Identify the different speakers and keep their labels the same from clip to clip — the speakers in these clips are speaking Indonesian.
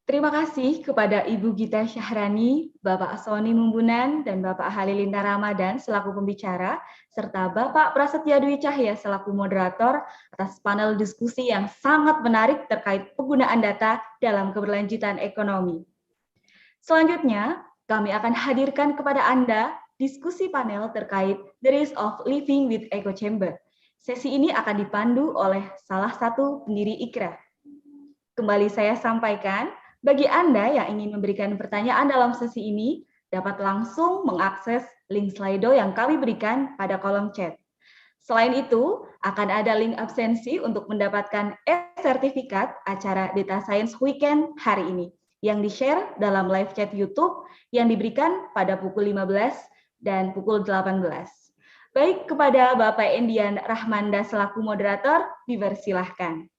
Speaker 1: Terima kasih kepada Ibu Gita Syahrani, Bapak Sony Mumbunan, dan Bapak Halilintar Ramadan selaku pembicara, serta Bapak Prasetya Dwi Cahya selaku moderator atas panel diskusi yang sangat menarik terkait penggunaan data dalam keberlanjutan ekonomi. Selanjutnya, kami akan hadirkan kepada Anda diskusi panel terkait The Risk of Living with Echo Chamber. Sesi ini akan dipandu oleh salah satu pendiri IKRA. Kembali saya sampaikan, bagi Anda yang ingin memberikan pertanyaan dalam sesi ini, dapat langsung mengakses link Slido yang kami berikan pada kolom chat. Selain itu, akan ada link absensi untuk mendapatkan e-sertifikat acara Data Science Weekend hari ini, yang di-share dalam live chat YouTube yang diberikan pada pukul 15 dan pukul 18. Baik, kepada Bapak Endian Rahmanda selaku moderator, dipersilahkan.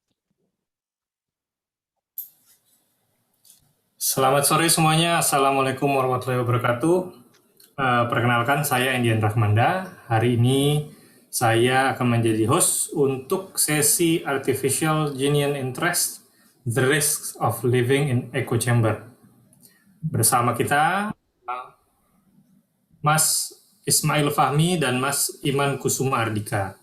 Speaker 2: Selamat sore semuanya, Assalamualaikum warahmatullahi wabarakatuh. Perkenalkan, saya Endian Rahmanda. Hari ini saya akan menjadi host untuk sesi Artificial Genuine Interest, The Risks of Living in Echo Chamber. Bersama kita, Mas Ismail Fahmi dan Mas Iman Kusuma Ardika.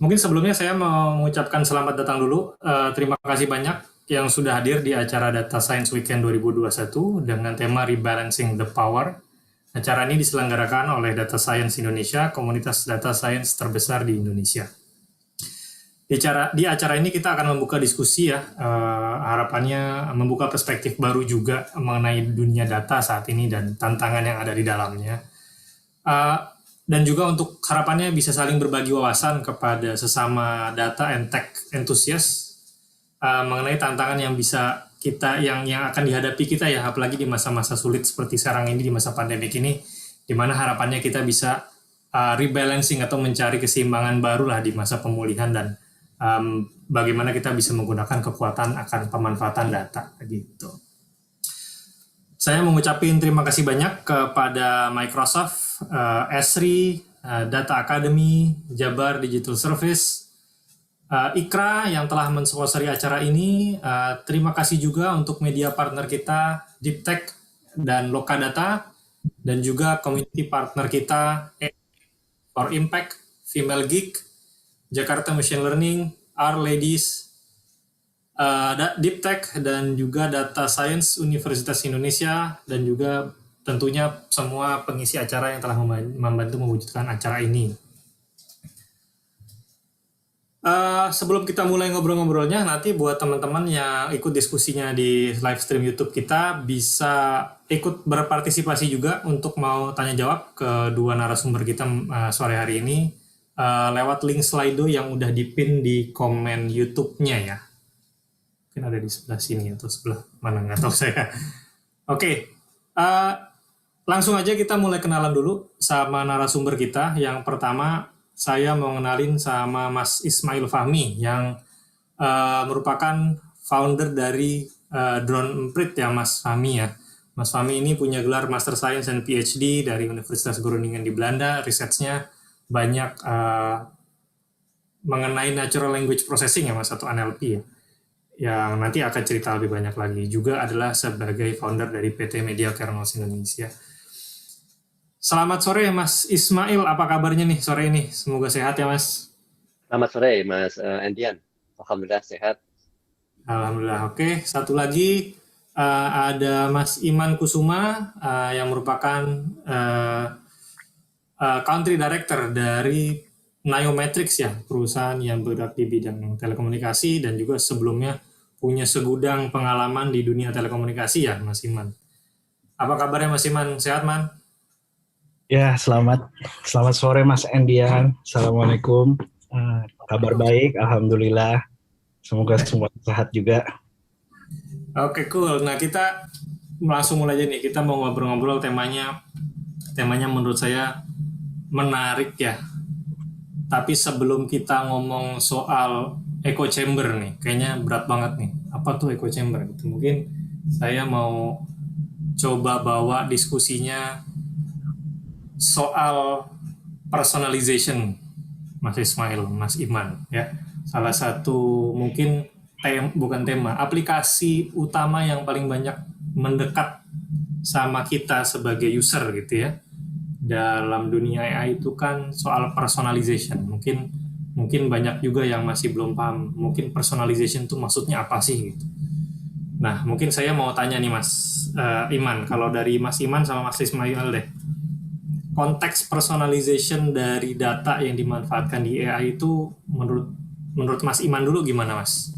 Speaker 2: Mungkin sebelumnya saya mau mengucapkan selamat datang dulu. Terima kasih banyak yang sudah hadir di acara Data Science Weekend 2021 dengan tema Rebalancing the Power. Acara ini diselenggarakan oleh Data Science Indonesia, komunitas data science terbesar di Indonesia. Di acara ini kita akan membuka diskusi ya, harapannya membuka perspektif baru juga mengenai dunia data saat ini dan tantangan yang ada di dalamnya. Dan juga untuk harapannya bisa saling berbagi wawasan kepada sesama data and tech enthusiast mengenai tantangan yang bisa kita yang akan dihadapi kita ya, apalagi di masa-masa sulit seperti sekarang ini, di masa pandemik ini, di mana harapannya kita bisa rebalancing atau mencari keseimbangan baru lah di masa pemulihan dan bagaimana kita bisa menggunakan kekuatan akan pemanfaatan data gitu. Saya mengucapkan terima kasih banyak kepada Microsoft, Esri, Data Academy, Jabar Digital Service, IKRA yang telah mensponsori acara ini. Terima kasih juga untuk media partner kita, Deep Tech dan Lokadata, dan juga community partner kita, For Impact, Female Geek, Jakarta Machine Learning, Our Ladies, Deep Tech, dan juga Data Science Universitas Indonesia, dan juga tentunya semua pengisi acara yang telah membantu mewujudkan acara ini. Sebelum kita mulai ngobrol-ngobrolnya, nanti buat teman-teman yang ikut diskusinya di live stream YouTube kita bisa ikut berpartisipasi juga untuk mau tanya jawab ke dua narasumber kita sore hari ini lewat link Slido yang udah dipin di komen YouTube-nya ya. Mungkin ada di sebelah sini atau sebelah mana, nggak tahu saya. Oke, langsung aja kita mulai kenalan dulu sama narasumber kita. Yang pertama, saya mau kenalin sama Mas Ismail Fahmi yang merupakan founder dari Drone Emprit ya Mas Fahmi ya. Mas Fahmi ini punya gelar Master Science dan PhD dari Universitas Groningen di Belanda. Risetnya banyak mengenai Natural Language Processing ya Mas, atau NLP ya. Yang nanti akan cerita lebih banyak lagi. Juga adalah sebagai founder dari PT Media Kernels Indonesia. Selamat sore Mas Ismail, apa kabarnya nih sore ini? Semoga sehat ya Mas.
Speaker 3: Selamat sore Mas Endian, alhamdulillah sehat.
Speaker 2: Alhamdulillah, oke. Satu lagi ada Mas Iman Kusuma yang merupakan Country Director dari Niometrics ya, perusahaan yang bergerak di bidang telekomunikasi dan juga sebelumnya punya segudang pengalaman di dunia telekomunikasi ya Mas Iman. Apa kabarnya Mas Iman? Sehat Man?
Speaker 4: Ya, selamat sore Mas Endian. Assalamualaikum. Kabar baik, alhamdulillah. Semoga semua sehat juga.
Speaker 2: Oke, cool. Nah, kita langsung mulai aja nih. Kita mau ngobrol-ngobrol temanya menurut saya menarik ya. Tapi sebelum kita ngomong soal echo chamber nih, kayaknya berat banget nih. Apa tuh echo chamber? Gitu. Mungkin saya mau coba bawa diskusinya soal personalization, Mas Ismail, Mas Iman ya. Salah satu mungkin aplikasi utama yang paling banyak mendekat sama kita sebagai user gitu ya. Dalam dunia AI itu kan soal personalization. Mungkin banyak juga yang masih belum paham. Mungkin personalization itu maksudnya apa sih gitu. Nah, mungkin saya mau tanya nih Mas Iman, kalau dari Mas Iman sama Mas Ismail deh. Konteks personalization dari data yang dimanfaatkan di AI itu menurut Mas Iman dulu gimana, Mas?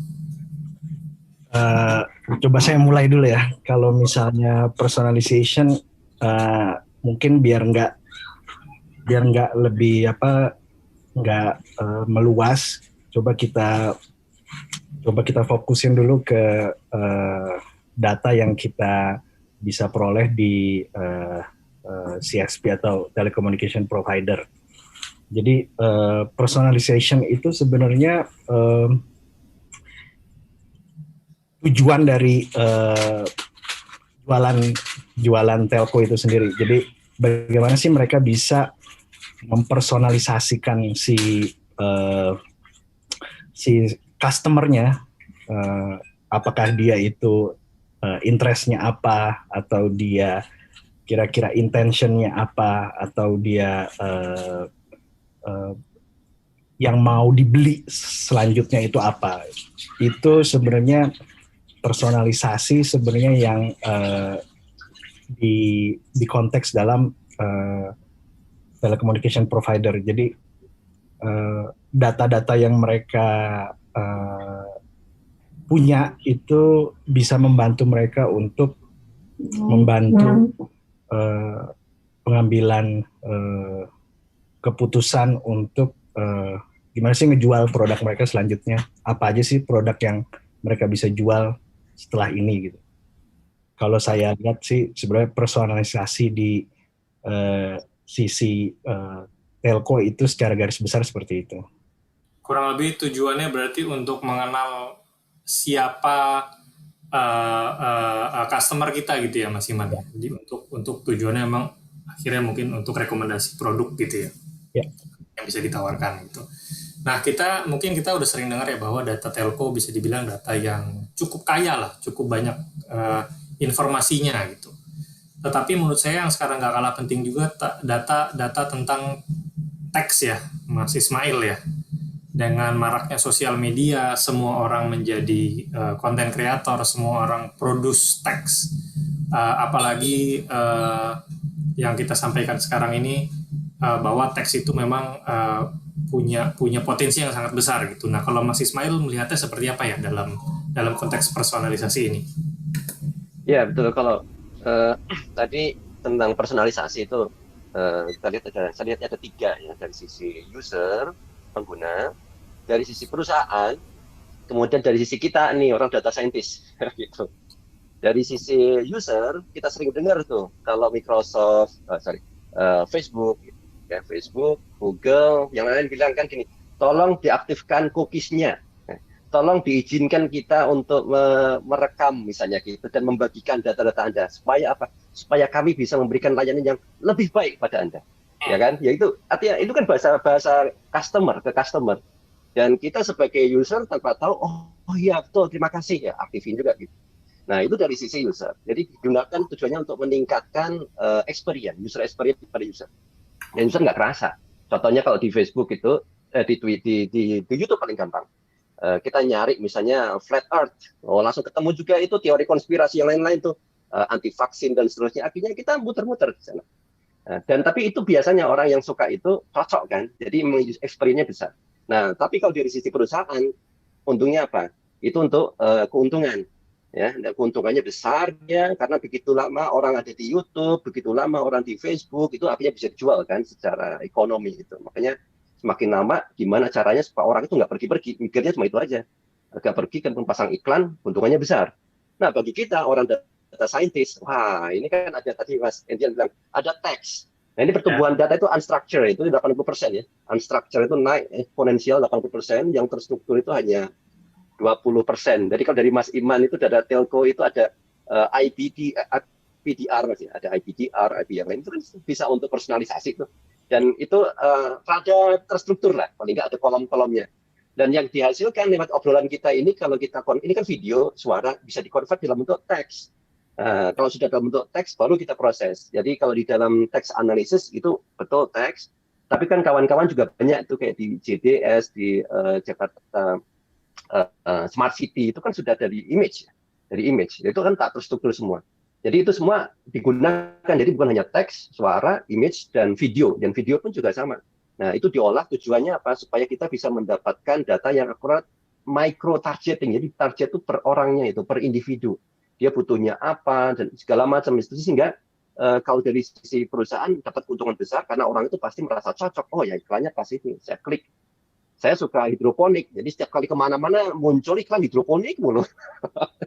Speaker 4: Coba saya mulai dulu ya. Kalau misalnya personalization, mungkin biar nggak lebih meluas. Coba kita fokusin dulu ke data yang kita bisa peroleh di CSP atau telecommunication provider. Jadi personalization itu sebenarnya tujuan dari jualan telco itu sendiri. Jadi bagaimana sih mereka bisa mempersonalisasikan si customer-nya, apakah dia itu interest-nya apa, atau dia kira-kira intention-nya apa, atau dia yang mau dibeli selanjutnya itu apa. Itu sebenarnya personalisasi sebenarnya yang di konteks dalam telecommunication provider. Jadi data-data yang mereka punya itu bisa membantu mereka untuk membantu pengambilan keputusan untuk gimana sih ngejual produk mereka selanjutnya, apa aja sih produk yang mereka bisa jual setelah ini gitu. Kalau saya lihat sih sebenarnya personalisasi di sisi telco itu secara garis besar seperti itu.
Speaker 2: Kurang lebih tujuannya berarti untuk mengenal siapa customer kita gitu ya Mas Iman. Jadi untuk tujuannya memang akhirnya mungkin untuk rekomendasi produk gitu ya. Yang bisa ditawarkan gitu. Nah, kita udah sering dengar ya bahwa data telco bisa dibilang data yang cukup kaya lah, cukup banyak informasinya gitu. Tetapi menurut saya yang sekarang nggak kalah penting juga data tentang teks ya, Mas Ismail ya. Dengan maraknya sosial media, semua orang menjadi content creator, semua orang produce teks. Apalagi yang kita sampaikan sekarang ini bahwa teks itu memang punya potensi yang sangat besar gitu. Nah, kalau Mas Ismail melihatnya seperti apa ya dalam konteks personalisasi ini?
Speaker 3: Ya betul. Kalau tadi tentang personalisasi itu saya lihat ada 3 ya, dari sisi user pengguna, dari sisi perusahaan, kemudian dari sisi kita nih orang data scientist gitu. Dari sisi user kita sering dengar tuh kalau Microsoft, Facebook. Ya, Facebook, Google, yang lain bilang kan gini, tolong diaktifkan cookies-nya, tolong diizinkan kita untuk merekam misalnya gitu dan membagikan data-data Anda supaya apa? Supaya kami bisa memberikan layanan yang lebih baik pada Anda, ya kan? Ya itu artinya itu kan bahasa customer ke customer, dan kita sebagai user tanpa tahu, oh iya betul, terima kasih ya, aktifin juga gitu. Nah itu dari sisi user, jadi digunakan tujuannya untuk meningkatkan user experience pada user. Dan user nggak kerasa. Contohnya kalau di Facebook itu, di YouTube paling gampang. Kita nyari misalnya flat earth, langsung ketemu juga itu teori konspirasi yang lain-lain tuh, anti vaksin dan seterusnya. Akhirnya kita muter-muter di sana. Dan tapi itu biasanya orang yang suka itu cocok kan, jadi experience-nya besar. Nah, tapi kalau dari sisi perusahaan, untungnya apa? Itu untuk keuntungan. Ya, keuntungannya besar ya, karena begitu lama orang ada di YouTube, begitu lama orang di Facebook, itu akhirnya bisa dijual kan secara ekonomi itu. Makanya semakin lama gimana caranya supaya orang itu nggak pergi-pergi, mikirnya cuma itu aja, nggak pergi kan pasang iklan, keuntungannya besar. Nah bagi kita orang data scientist, wah ini kan ada tadi Mas Endian bilang ada teks. Nah ini pertumbuhan data itu unstructured itu 80% ya, unstructured itu naik eksponensial 80%, yang terstruktur itu hanya 20%. Jadi kalau dari Mas Iman itu data telco itu ada IPDR masih ada IPDR, IP yang lain itu kan bisa untuk personalisasi itu. Dan itu rada terstruktur lah, paling nggak ada kolom-kolomnya. Dan yang dihasilkan lewat obrolan kita ini, kalau kita ini kan video, suara bisa dikonvert dalam bentuk teks. Kalau sudah dalam bentuk teks, baru kita proses. Jadi kalau di dalam teks analisis itu betul teks, tapi kan kawan-kawan juga banyak tuh kayak di JDS, di Jakarta Smart City, itu kan sudah dari image. Itu kan tak terstruktur semua. Jadi itu semua digunakan, jadi bukan hanya teks, suara, image, dan video pun juga sama. Nah, itu diolah tujuannya apa? Supaya kita bisa mendapatkan data yang akurat, micro targeting. Jadi target itu per orangnya, itu per individu. Dia butuhnya apa dan segala macam itu, sehingga kalau dari sisi perusahaan dapat keuntungan besar karena orang itu pasti merasa cocok. Oh ya, iklannya pas ini, saya klik. Saya suka hidroponik, jadi setiap kali kemana-mana muncul iklan hidroponik mulu.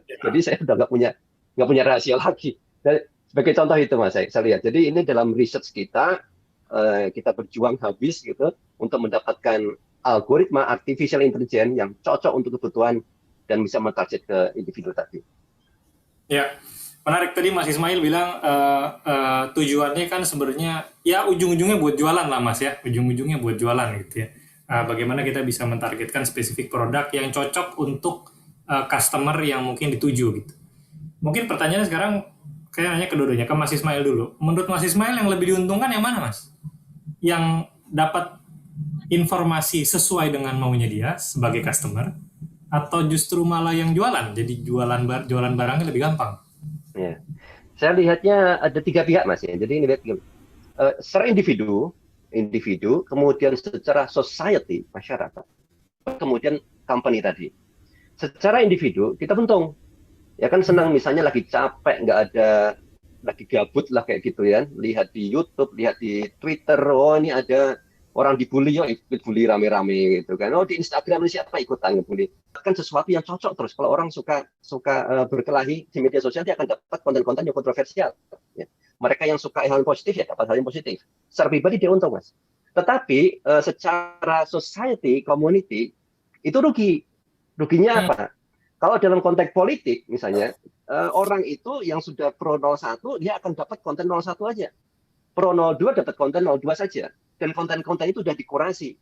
Speaker 3: Jadi saya udah nggak punya rahasia lagi. Dan sebagai contoh itu Mas, saya lihat. Jadi ini dalam research kita berjuang habis gitu untuk mendapatkan algoritma artificial intelligence yang cocok untuk kebutuhan dan bisa mentarget ke individu tadi.
Speaker 2: Ya, menarik tadi Mas Ismail bilang tujuannya kan sebenarnya ya ujung-ujungnya buat jualan lah Mas ya, ujung-ujungnya buat jualan gitu ya. Bagaimana kita bisa mentargetkan spesifik produk yang cocok untuk customer yang mungkin dituju gitu. Mungkin pertanyaannya sekarang kayak nanya kedua-duanya ke Mas Ismail dulu. Menurut Mas Ismail yang lebih diuntungkan yang mana Mas? Yang dapat informasi sesuai dengan maunya dia sebagai customer, atau justru malah yang jualan, jadi jualan barangnya lebih gampang?
Speaker 3: Ya. Saya lihatnya ada 3 pihak Mas ya. Jadi ini lihat secara individu, kemudian secara society, masyarakat, kemudian company tadi. Secara individu kita untung, ya kan senang misalnya lagi capek, nggak ada, lagi gabut lah kayak gitu ya, lihat di YouTube, lihat di Twitter, oh ini ada orang dibully, oh ikut bully rame-rame gitu kan, oh di Instagram ini siapa ikutan ngebully, kan sesuatu yang cocok terus. Kalau orang suka berkelahi di media sosial, dia akan dapat konten-konten yang kontroversial. Ya. Mereka yang suka hal yang positif ya dapat hal yang positif. Secara pribadi dia untung Mas. Tetapi secara society, community itu rugi. Ruginya apa? Kalau dalam konteks politik misalnya, orang itu yang sudah pro 01, dia akan dapat konten 01 aja. Pro 02 dapat konten 02 saja. Dan konten-konten itu sudah dikurasi.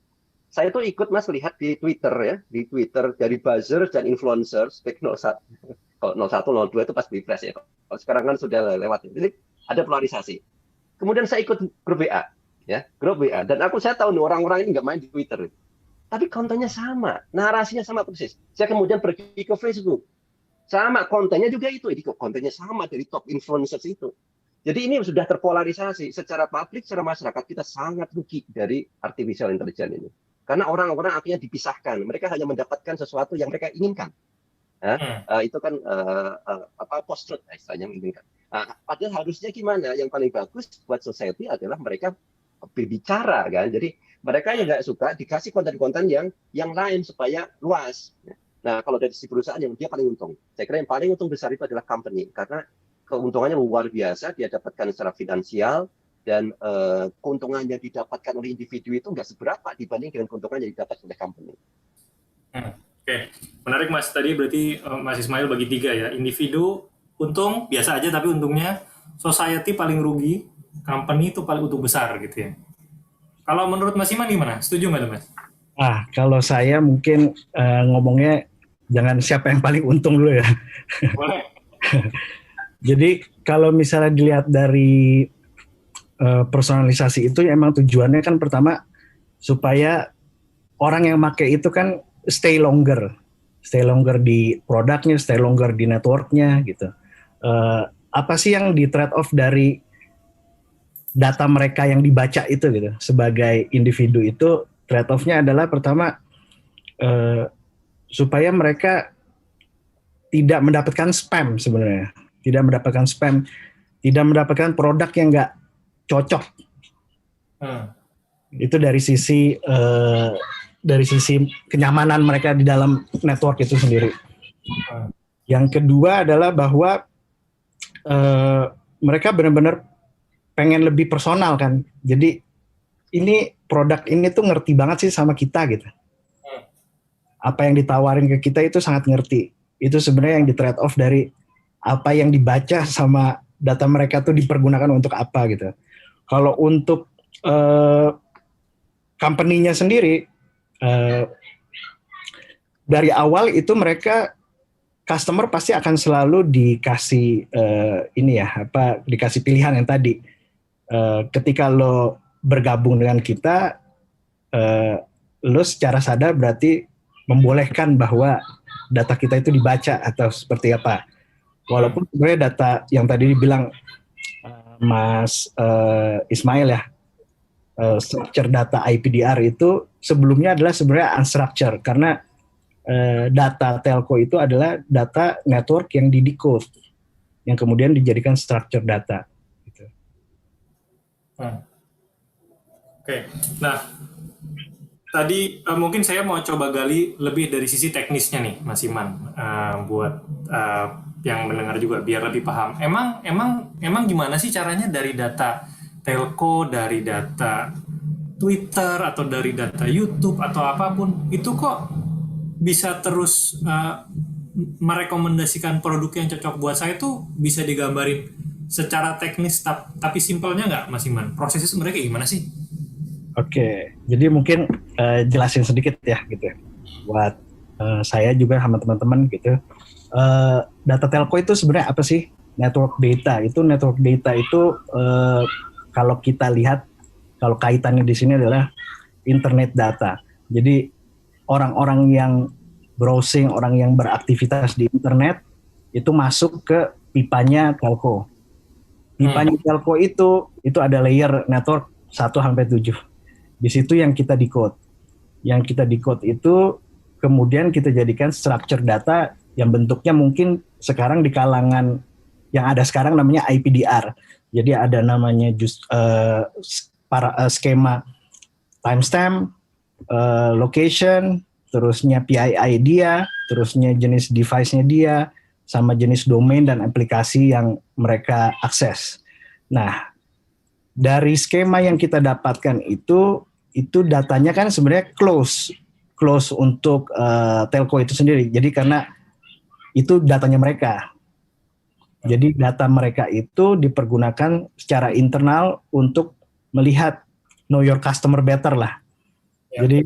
Speaker 3: Saya tuh ikut Mas lihat di Twitter ya, di Twitter dari buzzers dan influencers, baik 01. Kalau 01, 02 itu pas refresh ya. Kalau sekarang kan sudah lewat. Jadi ada polarisasi. Kemudian saya ikut grup WA, ya, grup WA. Dan saya tahu nih orang-orang ini nggak main di Twitter. Tapi kontennya sama, narasinya sama persis. Saya kemudian pergi ke Facebook. Sama, kontennya juga itu. Jadi kontennya sama dari top influencers itu. Jadi ini sudah terpolarisasi. Secara publik, secara masyarakat, kita sangat rugi dari artificial intelligence ini. Karena orang-orang akhirnya dipisahkan. Mereka hanya mendapatkan sesuatu yang mereka inginkan. Itu kan post-truth istilahnya menginginkan. Padahal harusnya gimana? Yang paling bagus buat society adalah mereka berbicara kan. Jadi mereka yang nggak suka dikasih konten-konten yang lain supaya luas. Nah, kalau dari sisi perusahaan yang dia paling untung. Saya kira yang paling untung besar itu adalah company, karena keuntungannya luar biasa, dia dapatkan secara finansial, dan keuntungan yang didapatkan oleh individu itu nggak seberapa dibanding dengan keuntungan yang didapat oleh company.
Speaker 2: Oke. Menarik Mas, tadi berarti Mas Ismail bagi 3 ya, individu untung biasa aja tapi untungnya, society paling rugi, company itu paling untung besar gitu ya. Kalau menurut Mas Iman gimana? Setuju nggak tuh Mas?
Speaker 4: Kalau saya mungkin ngomongnya jangan siapa yang paling untung dulu ya.
Speaker 2: Boleh.
Speaker 4: Jadi kalau misalnya dilihat dari personalisasi itu, ya emang tujuannya kan pertama supaya orang yang pakai itu kan stay longer di produknya, stay longer di networknya gitu. Apa sih yang di trade off dari data mereka yang dibaca itu gitu? Sebagai individu itu trade off-nya adalah pertama supaya mereka tidak mendapatkan spam sebenarnya. Tidak mendapatkan produk yang nggak cocok. Itu dari sisi kenyamanan mereka di dalam network itu sendiri. Yang kedua adalah bahwa mereka benar-benar pengen lebih personal kan. Jadi ini produk ini tuh ngerti banget sih sama kita gitu. Apa yang ditawarin ke kita itu sangat ngerti. Itu sebenarnya yang di trade off dari apa yang dibaca sama data mereka tuh dipergunakan untuk apa gitu. Kalau untuk company-nya sendiri, dari awal itu mereka customer pasti akan selalu dikasih dikasih pilihan yang tadi. Ketika lo bergabung dengan kita, lo secara sadar berarti membolehkan bahwa data kita itu dibaca atau seperti apa. Walaupun sebenarnya data yang tadi dibilang Mas Ismail ya, structure data IPDR itu sebelumnya adalah sebenarnya unstructured, karena data telco itu adalah data network yang di-decode, yang kemudian dijadikan structure data. Gitu.
Speaker 2: Oke. Nah, tadi mungkin saya mau coba gali lebih dari sisi teknisnya nih, Mas Iman, buat yang mendengar juga biar lebih paham. Emang gimana sih caranya dari data telco, dari data Twitter atau dari data YouTube atau apapun itu kok bisa terus merekomendasikan produk yang cocok buat saya tuh bisa digambarin secara teknis tapi simpelnya nggak, Mas Iman? Prosesnya sebenarnya kayak gimana sih?
Speaker 4: Oke, jadi mungkin jelasin sedikit ya gitu buat saya juga sama teman-teman gitu. Data telco itu sebenarnya apa sih? Network data itu kalau kita lihat, kalau kaitannya di sini adalah internet data. Jadi orang-orang yang browsing, orang yang beraktivitas di internet itu masuk ke pipanya telco. Pipanya telco itu ada layer network 1 sampai 7. Di situ yang kita decode. Yang kita decode itu kemudian kita jadikan structure data yang bentuknya mungkin sekarang di kalangan yang ada sekarang namanya IPDR. Jadi ada namanya skema timestamp, location, terusnya PII dia, terusnya jenis device-nya dia, sama jenis domain dan aplikasi yang mereka akses. Nah, dari skema yang kita dapatkan itu datanya kan sebenarnya close untuk telco itu sendiri. Jadi karena itu datanya mereka. Jadi data mereka itu dipergunakan secara internal untuk melihat know your customer better lah. Ya. Jadi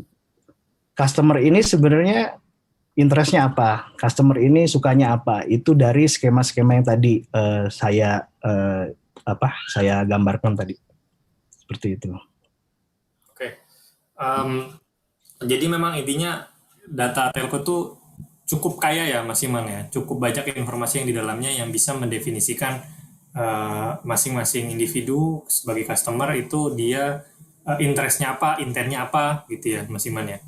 Speaker 4: customer ini sebenarnya interest-nya apa, customer ini sukanya apa, itu dari skema-skema yang tadi saya gambarkan tadi. Seperti itu.
Speaker 2: Oke. Jadi memang intinya data telco tuh cukup kaya ya, Mas Iman ya. Cukup banyak informasi yang di dalamnya yang bisa mendefinisikan masing-masing individu sebagai customer itu dia interest-nya apa, intentnya apa gitu ya, Mas Iman ya.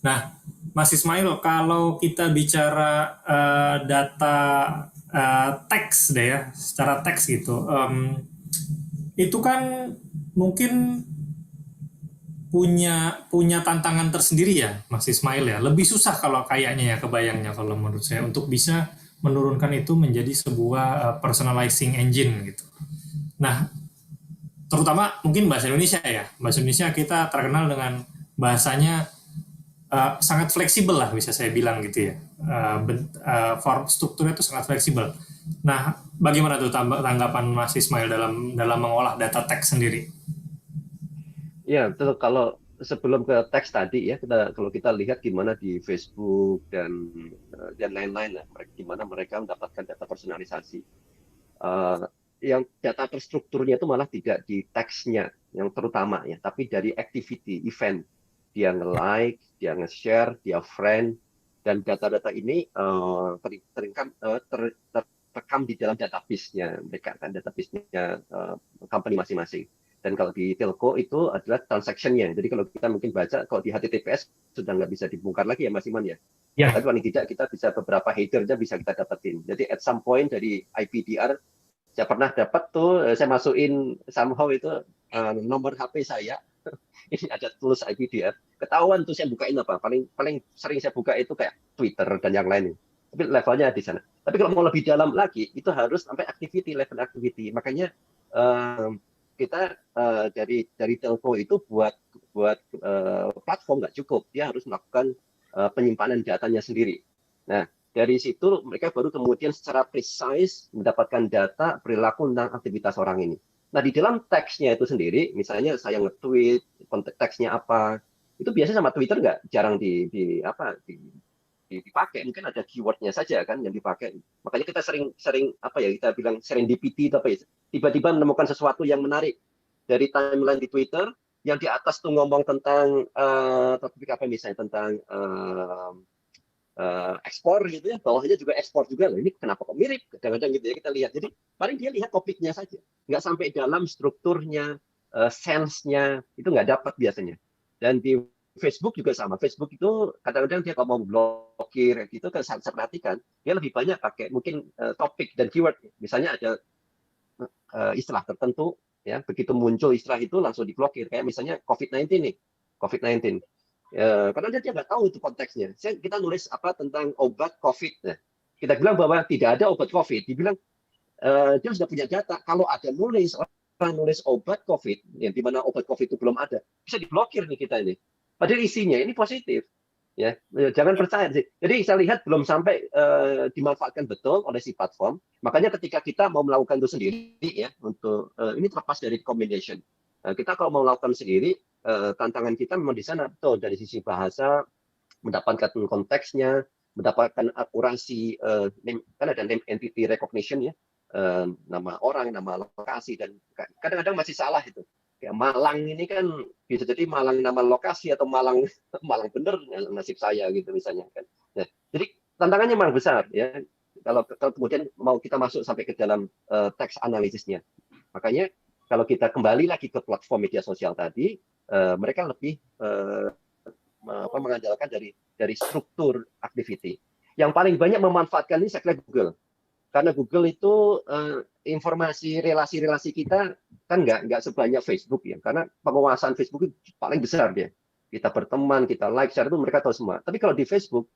Speaker 2: Nah, Mas Ismail, kalau kita bicara data teks deh ya, secara teks gitu, itu kan mungkin punya tantangan tersendiri ya, Mas Ismail ya. Lebih susah kalau kayaknya ya, kebayangnya kalau menurut saya untuk bisa menurunkan itu menjadi sebuah personalizing engine gitu. Nah, terutama mungkin bahasa Indonesia ya. Bahasa Indonesia kita terkenal dengan bahasanya sangat fleksibel lah, bisa saya bilang gitu ya. Form strukturnya itu sangat fleksibel. Nah, bagaimana tuh tanggapan Mas Ismail dalam mengolah data teks sendiri?
Speaker 3: Ya, betul. Kalau sebelum ke teks tadi ya, kalau kita lihat gimana di Facebook dan lain-lain lah, gimana mereka mendapatkan data personalisasi. Yang data terstrukturnya itu malah tidak di teksnya yang terutama ya, tapi dari activity, event. Dia nge-like, dia nge-share, dia friend, dan data-data ini terekam di dalam database-nya mereka, kan database-nya company masing-masing. Dan kalau di telco itu adalah transaction-nya. Jadi kalau kita mungkin baca, kalau di HTTPS sudah nggak bisa dibongkar lagi ya Mas Iman ya. Yeah. Tapi paling tidak kita bisa beberapa header-nya bisa kita dapetin. Jadi at some point dari IPDR, saya pernah dapat tuh, saya masukin somehow itu nomor HP saya. Ini ada tools IPDR. Ketahuan tuh saya bukain apa. Paling sering saya buka itu kayak Twitter dan yang lain. Tapi levelnya di sana. Tapi kalau mau lebih dalam lagi, itu harus sampai level activity. Makanya kita dari telco itu buat platform nggak cukup, dia harus melakukan penyimpanan datanya sendiri. Nah, dari situ mereka baru kemudian secara precise mendapatkan data perilaku tentang aktivitas orang ini. Nah, di dalam teksnya itu sendiri, misalnya saya nge-tweet, konteks teksnya apa, itu biasanya sama Twitter nggak jarang dipakai, mungkin ada keywordnya saja kan yang dipakai. Makanya kita sering apa ya, kita bilang serendipity itu apa ya, tiba-tiba menemukan sesuatu yang menarik dari timeline di Twitter yang di atas tuh ngomong tentang topik apa misalnya tentang ekspor gitu ya, bawahnya juga ekspor juga loh, ini kenapa kok mirip kadang-kadang gitu ya, kita lihat. Jadi paling dia lihat topiknya saja, nggak sampai dalam strukturnya, sense-nya itu nggak dapat biasanya. Dan di Facebook juga sama. Facebook itu kadang-kadang dia kalau mau blokir gitu kan, saya perhatikan dia lebih banyak pakai mungkin topik dan keyword. Misalnya ada istilah tertentu ya, begitu muncul istilah itu langsung diblokir. Kayak misalnya COVID-19 nih, COVID-19. Karena dia nggak tahu itu konteksnya. Kita nulis apa tentang obat COVID. Nah, kita bilang bahwa tidak ada obat COVID. Dibilang dia sudah punya data. Kalau ada orang nulis obat COVID, yang di mana obat COVID itu belum ada, bisa diblokir nih kita ini. Padahal isinya ini positif, ya jangan percaya sih. Jadi saya lihat belum sampai dimanfaatkan betul oleh si platform. Makanya ketika kita mau melakukan itu sendiri, ya untuk ini terlepas dari combination. Kita kalau mau melakukan sendiri, tantangan kita memang di sana betul dari sisi bahasa, mendapatkan konteksnya, mendapatkan akurasi, kan ada name entity recognition ya, nama orang, nama lokasi, dan kadang-kadang masih salah itu. Kayak Malang ini kan bisa jadi Malang nama lokasi atau Malang bener nasib saya gitu misalnya kan. Nah, jadi tantangannya memang besar ya. Kalau kemudian mau kita masuk sampai ke dalam teks analisisnya. Makanya kalau kita kembali lagi ke platform media sosial tadi, mereka lebih mengandalkan dari struktur activity. Yang paling banyak memanfaatkan ini saya kira Google. Karena Google itu informasi relasi-relasi kita kan nggak sebanyak Facebook ya, karena penguasaan Facebook itu paling besar dia. Kita berteman, kita like, share itu mereka tahu semua. Tapi kalau di Facebook,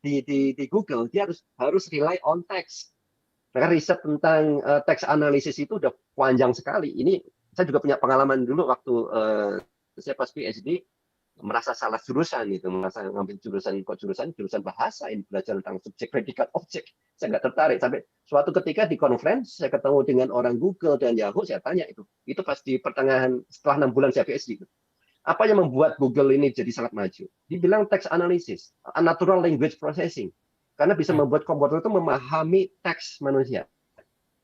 Speaker 3: di Google dia harus rely on text. Karena riset tentang text analisis itu udah panjang sekali. Ini saya juga punya pengalaman dulu waktu saya pas PhD, merasa salah jurusan itu, merasa ngambil jurusan bahasa, ini belajar tentang subjek, predikat, objek. Saya nggak tertarik. Sampai suatu ketika di conference, saya ketemu dengan orang Google dan Yahoo, saya tanya itu pas di pertengahan setelah 6 bulan saya PhD. Apa yang membuat Google ini jadi sangat maju? Dibilang text analysis, natural language processing, karena bisa membuat komputer itu memahami teks manusia.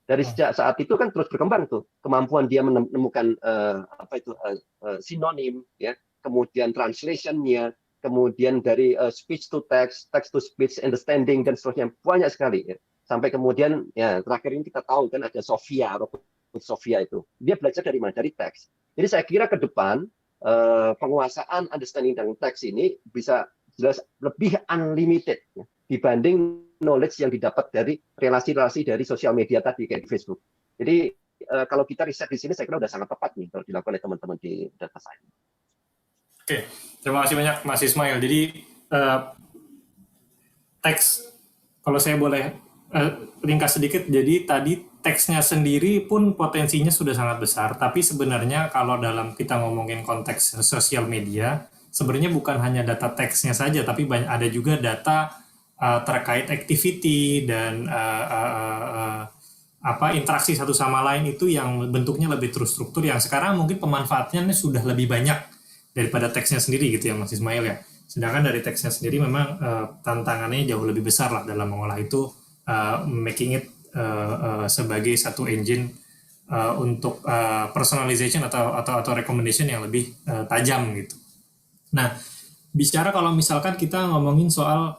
Speaker 3: Dari sejak saat itu kan terus berkembang tuh kemampuan dia menemukan sinonim ya, kemudian translation-nya, kemudian dari speech to text, text to speech, understanding, dan seterusnya. Banyak sekali. Ya. Sampai kemudian, ya terakhir ini kita tahu kan ada Sophia itu. Dia belajar dari mana? Dari teks. Jadi saya kira ke depan, penguasaan understanding dan teks ini bisa jelas lebih unlimited ya, dibanding knowledge yang didapat dari relasi-relasi dari sosial media tadi, kayak di Facebook. Jadi kalau kita riset di sini, saya kira sudah sangat tepat nih kalau dilakukan oleh teman-teman di data science.
Speaker 2: Oke, terima kasih banyak Mas Ismail. Jadi teks, kalau saya boleh ringkas sedikit, jadi tadi teksnya sendiri pun potensinya sudah sangat besar, tapi sebenarnya kalau dalam kita ngomongin konteks sosial media, sebenarnya bukan hanya data teksnya saja, tapi ada juga data terkait activity dan interaksi satu sama lain itu yang bentuknya lebih terstruktur, yang sekarang mungkin pemanfaatannya sudah lebih banyak daripada teksnya sendiri gitu ya Mas Ismail ya. Sedangkan dari teksnya sendiri memang tantangannya jauh lebih besar lah dalam mengolah itu, making it sebagai satu engine untuk personalization atau recommendation yang lebih tajam gitu. Nah, bicara kalau misalkan kita ngomongin soal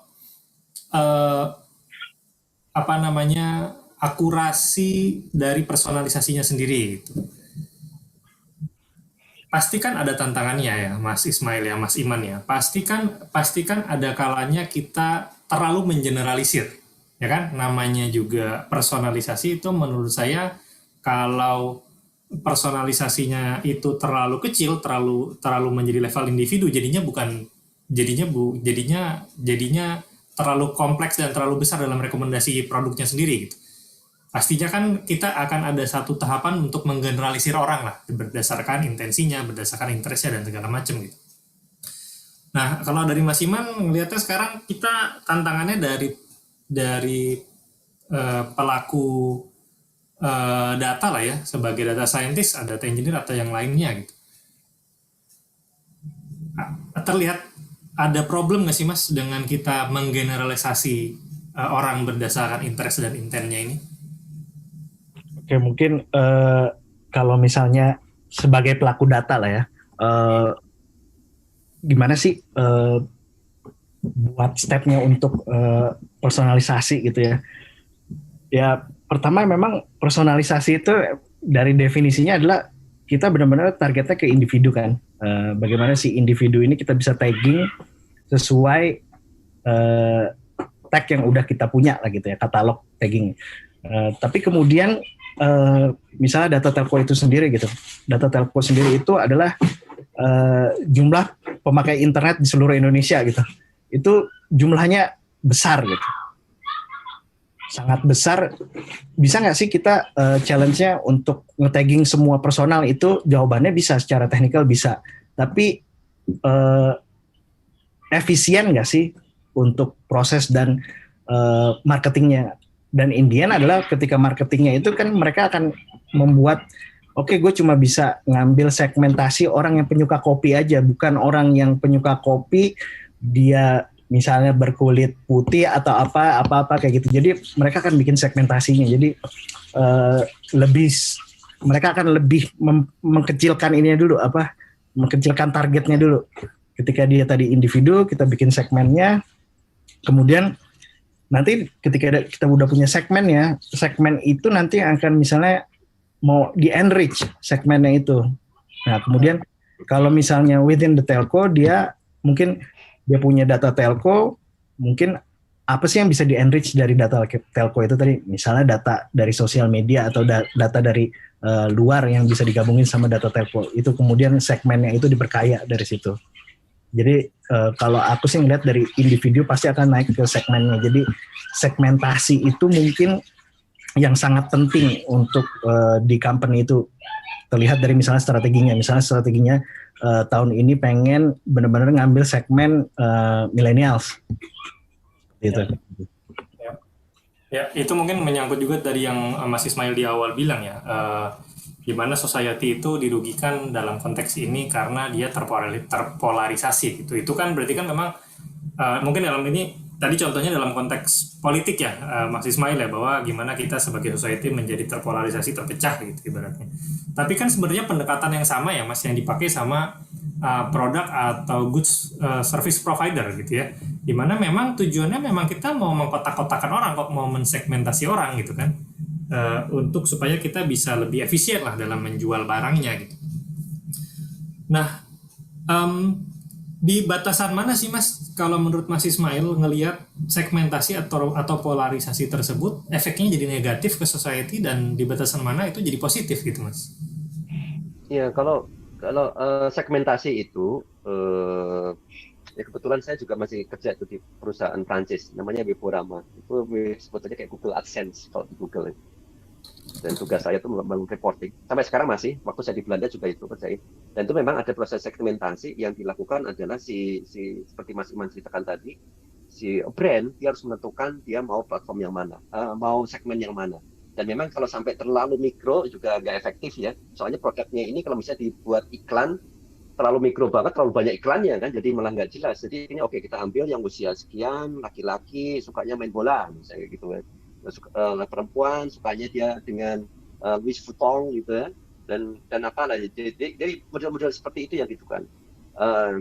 Speaker 2: akurasi dari personalisasinya sendiri gitu. Pastikan ada tantangannya ya Mas Ismail ya, Mas Iman ya. Pastikan ada kalanya kita terlalu mengeneralisir, ya kan? Namanya juga personalisasi itu menurut saya kalau personalisasinya itu terlalu kecil, terlalu menjadi level individu, jadinya terlalu kompleks dan terlalu besar dalam rekomendasi produknya sendiri gitu. Pastinya kan kita akan ada satu tahapan untuk menggeneralisir orang lah, berdasarkan intensinya, berdasarkan interestnya, dan segala macam gitu. Nah, kalau dari Mas Iman, ngelihatnya sekarang kita tantangannya dari pelaku data lah ya, sebagai data scientist, data engineer, atau yang lainnya gitu. terlihat ada problem nggak sih Mas dengan kita menggeneralisasi orang berdasarkan interest dan intentnya ini?
Speaker 4: Oke, mungkin kalau misalnya sebagai pelaku data lah ya, gimana sih buat stepnya untuk personalisasi gitu ya? Ya pertama memang personalisasi itu dari definisinya adalah kita benar-benar targetnya ke individu kan. Bagaimana si individu ini kita bisa tagging sesuai tag yang udah kita punya lah gitu ya, katalog tagging. Tapi kemudian misalnya data telco itu sendiri gitu. Data telco sendiri itu adalah jumlah pemakai internet di seluruh Indonesia gitu. Itu jumlahnya besar gitu. Sangat besar. Bisa nggak sih kita challenge-nya untuk nge-tagging semua personal itu? Jawabannya bisa, secara teknikal bisa. Tapi efisien nggak sih untuk proses dan marketingnya? Dan Indian adalah ketika marketingnya itu kan mereka akan membuat, oke, gue cuma bisa ngambil segmentasi orang yang penyuka kopi aja, bukan orang yang penyuka kopi dia misalnya berkulit putih atau apa kayak gitu. Jadi mereka akan bikin segmentasinya. Jadi mereka akan lebih mengkecilkan ininya dulu, mengkecilkan targetnya dulu. Ketika dia tadi individu, kita bikin segmennya, kemudian nanti ketika kita udah punya segmennya, segmen itu nanti akan misalnya mau di-enrich segmennya itu. Nah, kemudian kalau misalnya within the telco, dia mungkin dia punya data telco, mungkin apa sih yang bisa di-enrich dari data telco itu tadi? Misalnya data dari sosial media atau data dari luar yang bisa digabungin sama data telco. Itu kemudian segmennya itu diperkaya dari situ. Jadi kalau aku sih ngeliat dari individu pasti akan naik ke segmennya. Jadi segmentasi itu mungkin yang sangat penting untuk di company itu. Terlihat dari misalnya strateginya. Misalnya strateginya tahun ini pengen benar-benar ngambil segmen millennials. Gitu.
Speaker 2: Ya, itu mungkin menyangkut juga dari yang Mas Ismail di awal bilang ya. Di mana society itu dirugikan dalam konteks ini karena dia terpolarisasi gitu. Itu kan berarti kan memang mungkin dalam ini tadi contohnya dalam konteks politik ya Mas Ismail ya, bahwa gimana kita sebagai society menjadi terpolarisasi, terpecah gitu ibaratnya. Tapi kan sebenarnya pendekatan yang sama ya Mas yang dipakai sama produk atau goods service provider gitu ya. Dimana memang tujuannya memang kita mau mengkotak-kotakan orang kok, mau mensegmentasi orang gitu kan. Untuk supaya kita bisa lebih efisien lah dalam menjual barangnya gitu. Nah, di batasan mana sih Mas kalau menurut Mas Ismail ngelihat segmentasi atau polarisasi tersebut efeknya jadi negatif ke society, dan di batasan mana itu jadi positif gitu Mas?
Speaker 3: Ya, kalau segmentasi itu ya kebetulan saya juga masih kerja itu di perusahaan Prancis namanya Weborama. Itu sebetulnya kayak Google AdSense kalau di Google. Dan tugas saya itu membangun reporting. Sampai sekarang masih, waktu saya di Belanda juga itu kerjain. Dan itu memang ada proses segmentasi yang dilakukan adalah seperti Mas Iman ceritakan tadi, si brand dia harus menentukan dia mau platform yang mana, mau segmen yang mana. Dan memang kalau sampai terlalu mikro juga nggak efektif ya. Soalnya produknya ini kalau misalnya dibuat iklan terlalu mikro banget, terlalu banyak iklannya kan, jadi malah nggak jelas. Jadi ini oke, kita ambil yang usia sekian, laki-laki sukanya main bola misalnya gitu kan. Perempuan sukanya dia dengan Louis Vuitton gitu ya, dan apa lah, jadi model-model seperti itu yang gitu kan.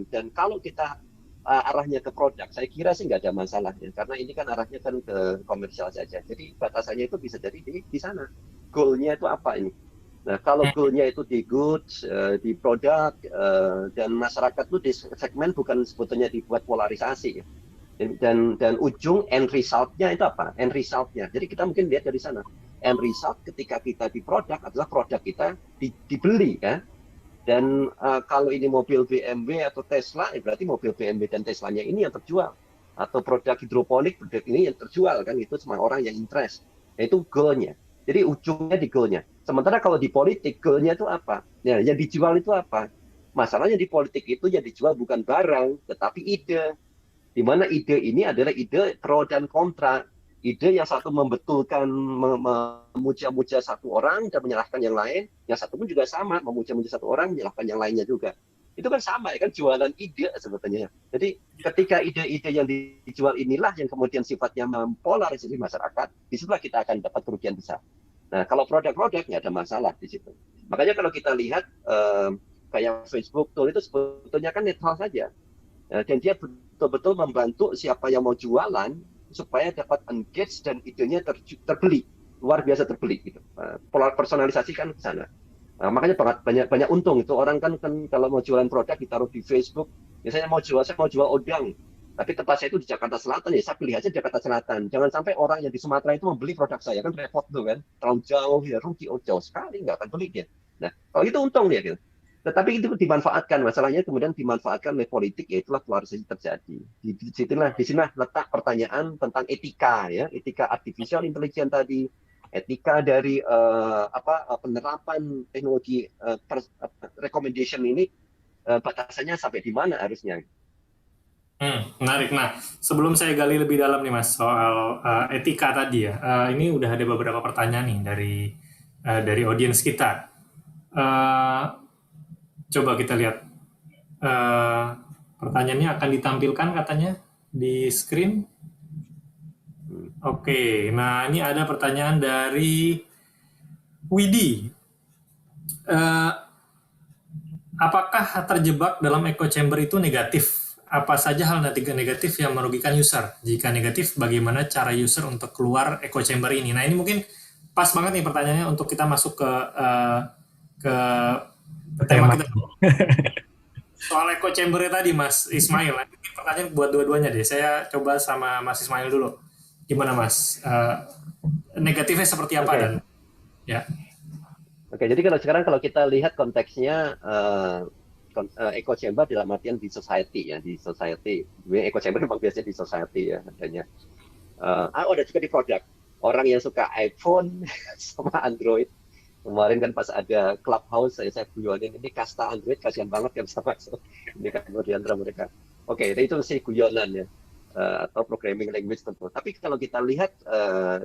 Speaker 3: Dan kalau kita arahnya ke produk, saya kira sih nggak ada masalah ya, karena ini kan arahnya kan ke komersial saja. Jadi batasannya itu bisa jadi di sana. Goal-nya itu apa ini? Nah, kalau goal-nya itu di goods, di produk, dan masyarakat itu di segmen bukan sebetulnya dibuat polarisasi ya. Dan ujung end result-nya itu apa? End result-nya. Jadi kita mungkin lihat dari sana. End result ketika kita di produk adalah produk kita dibeli kan. Dan kalau ini mobil BMW atau Tesla, berarti mobil BMW dan Teslanya ini yang terjual. Atau produk hidroponik, produk ini yang terjual kan, itu semua orang yang interest. Itu goal-nya. Jadi ujungnya di goal-nya. Sementara kalau di politik, goal-nya itu apa? Ya, yang dijual itu apa? Masalahnya di politik itu yang dijual bukan barang, tetapi ide. Di mana ide ini adalah ide pro dan kontra. Ide yang satu membetulkan, memuja-muja satu orang dan menyalahkan yang lain. Yang satu pun juga sama, memuja-muja satu orang, menyalahkan yang lainnya juga. Itu kan sama ya kan, jualan ide sebetulnya. Jadi ketika ide-ide yang dijual inilah yang kemudian sifatnya mempolarisasi masyarakat, disitulah kita akan dapat kerugian besar. Nah, kalau produk-produk nggak ada masalah di situ. Makanya kalau kita lihat kayak Facebook tool itu sebetulnya kan netral saja. Dan dia betul-betul membantu siapa yang mau jualan supaya dapat engage dan idenya terbeli, luar biasa terbeli gitu. Pola personalisasi kan ke sana. Makanya banyak untung itu orang kan kalau mau jualan produk ditaruh di Facebook. Misalnya saya mau jual odang, tapi tempat saya itu di Jakarta Selatan, ya saya pilih aja Jakarta Selatan. Jangan sampai orang yang di Sumatera itu membeli produk saya, kan repot tuh kan, terlalu jauh ya, rugi, jauh sekali nggak akan beli dia. Nah kalau itu untung dia gitu. Tetapi itu dimanfaatkan, masalahnya kemudian dimanfaatkan oleh politik, ya itulah polarisasi terjadi. Di sinilah letak pertanyaan tentang etika ya, etika artificial intelligence tadi, etika dari penerapan teknologi recommendation ini, batasannya sampai di mana harusnya.
Speaker 2: Menarik. Nah, sebelum saya gali lebih dalam nih Mas soal etika tadi ya, ini udah ada beberapa pertanyaan nih dari audiens kita. Coba kita lihat. Pertanyaannya akan ditampilkan katanya di screen. Oke, nah ini ada pertanyaan dari Widi. Apakah terjebak dalam echo chamber itu negatif? Apa saja hal negatif yang merugikan user? Jika negatif, bagaimana cara user untuk keluar echo chamber ini? Nah ini mungkin pas banget nih pertanyaannya untuk kita masuk ke tema kita. Soal echo chamber tadi Mas Ismail. Ini pertanyaan buat dua-duanya deh. Saya coba sama Mas Ismail dulu. Gimana Mas? Negatifnya seperti apa? Dan ya.
Speaker 3: Oke, jadi kalau kita lihat konteksnya echo chamber dalam artian di society ya, di society. Echo chamber memang biasanya di society ya adanya. Ada juga di produk. Orang yang suka iPhone sama Android. Kemarin kan pas ada Clubhouse saya guyonin, ini kasta Android kasihan banget yang bisa masuk. Ini kan di antara mereka. Oke, itu sih guyonan ya. Atau programming language tentu. Tapi kalau kita lihat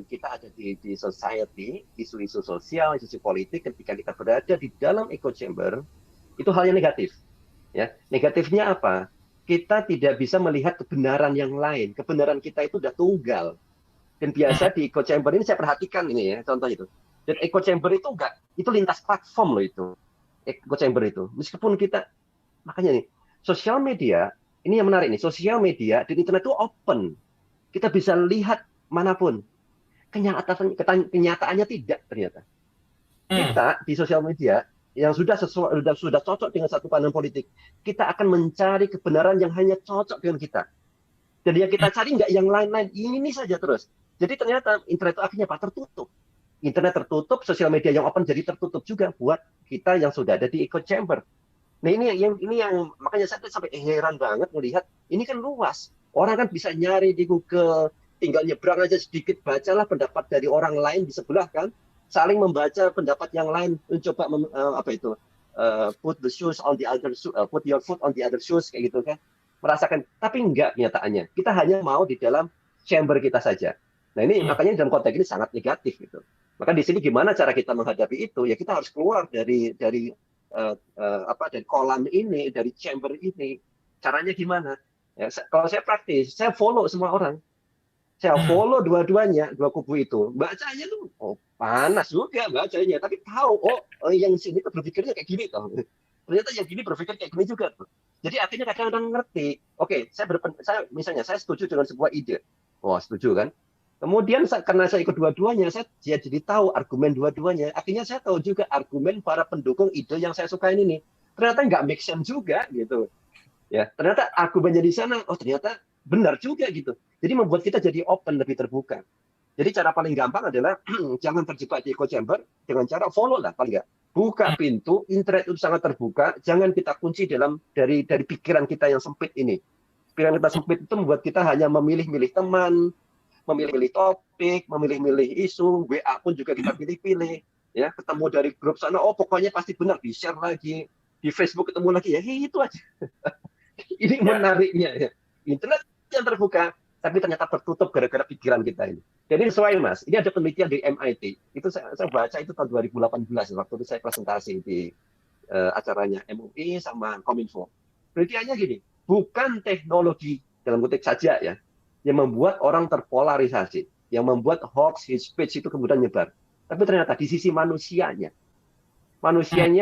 Speaker 3: kita ada di society, isu-isu sosial, isu politik, ketika kita berada di dalam echo chamber, itu hal yang negatif. Ya, negatifnya apa? Kita tidak bisa melihat kebenaran yang lain. Kebenaran kita itu udah tunggal. Dan biasa di echo chamber ini saya perhatikan ini ya, contoh itu. Dan echo chamber itu itu lintas platform loh itu. Echo chamber itu. Meskipun kita, makanya nih, sosial media. Ini yang menarik nih, sosial media di internet itu open. Kita bisa lihat manapun. Kenyataannya tidak ternyata. Kita di sosial media yang sudah cocok dengan satu pandangan politik, kita akan mencari kebenaran yang hanya cocok dengan kita. Jadi yang kita cari nggak yang lain-lain, ini saja terus. Jadi ternyata internet itu akhirnya tertutup. Internet tertutup, sosial media yang open jadi tertutup juga buat kita yang sudah ada di echo chamber. Nah ini yang makanya saya sampai heran banget melihat ini kan luas. Orang kan bisa nyari di Google, tinggal nyebrang aja sedikit, bacalah pendapat dari orang lain di sebelah kan, saling membaca pendapat yang lain, mencoba put the shoes on the other shoes, put your foot on the other shoes kayak gitu kan, merasakan. Tapi enggak kenyataannya. Kita hanya mau di dalam chamber kita saja. Nah ini makanya dalam konteks ini sangat negatif gitu. Maka di sini gimana cara kita menghadapi itu? Ya kita harus keluar dari kolam ini, dari chamber ini. Caranya gimana? Ya, kalau saya praktis, saya follow semua orang. Saya follow dua-duanya, dua kubu itu. Bacanya tuh, panas juga bacanya. Tapi tahu, yang sini tuh berpikirnya kayak gini toh. Ternyata yang gini berpikir kayak gini juga tuh. Jadi akhirnya kadang-kadang ngerti. Oke, saya setuju dengan sebuah ide. Setuju kan? Kemudian karena saya ikut dua-duanya, saya jadi tahu argumen dua-duanya. Akhirnya saya tahu juga argumen para pendukung ide yang saya sukain ini. Ternyata nggak make sense juga gitu. Ya, ternyata argumennya di sana, ternyata benar juga gitu. Jadi membuat kita jadi open, lebih terbuka. Jadi cara paling gampang adalah jangan terjebak di echo chamber dengan cara follow lah paling nggak. Buka pintu, internet itu sangat terbuka. Jangan kita kunci dari pikiran kita yang sempit ini. Pikiran kita sempit itu membuat kita hanya memilih-milih teman, memilih-milih topik, memilih-milih isu, WA pun juga kita pilih-pilih, ya ketemu dari grup sana, pokoknya pasti benar, di-share lagi, di Facebook ketemu lagi, ya itu aja. Ini menariknya, ya. Internet yang terbuka, tapi ternyata tertutup gara-gara pikiran kita ini. Jadi sesuai Mas, ini ada penelitian di MIT, itu saya baca itu tahun 2018, waktu itu saya presentasi di acaranya MUI sama Kominfo. Penelitiannya gini, bukan teknologi dalam konteks saja ya, yang membuat orang terpolarisasi, yang membuat hoax, hate speech itu kemudian nyebar. Tapi ternyata di sisi manusianya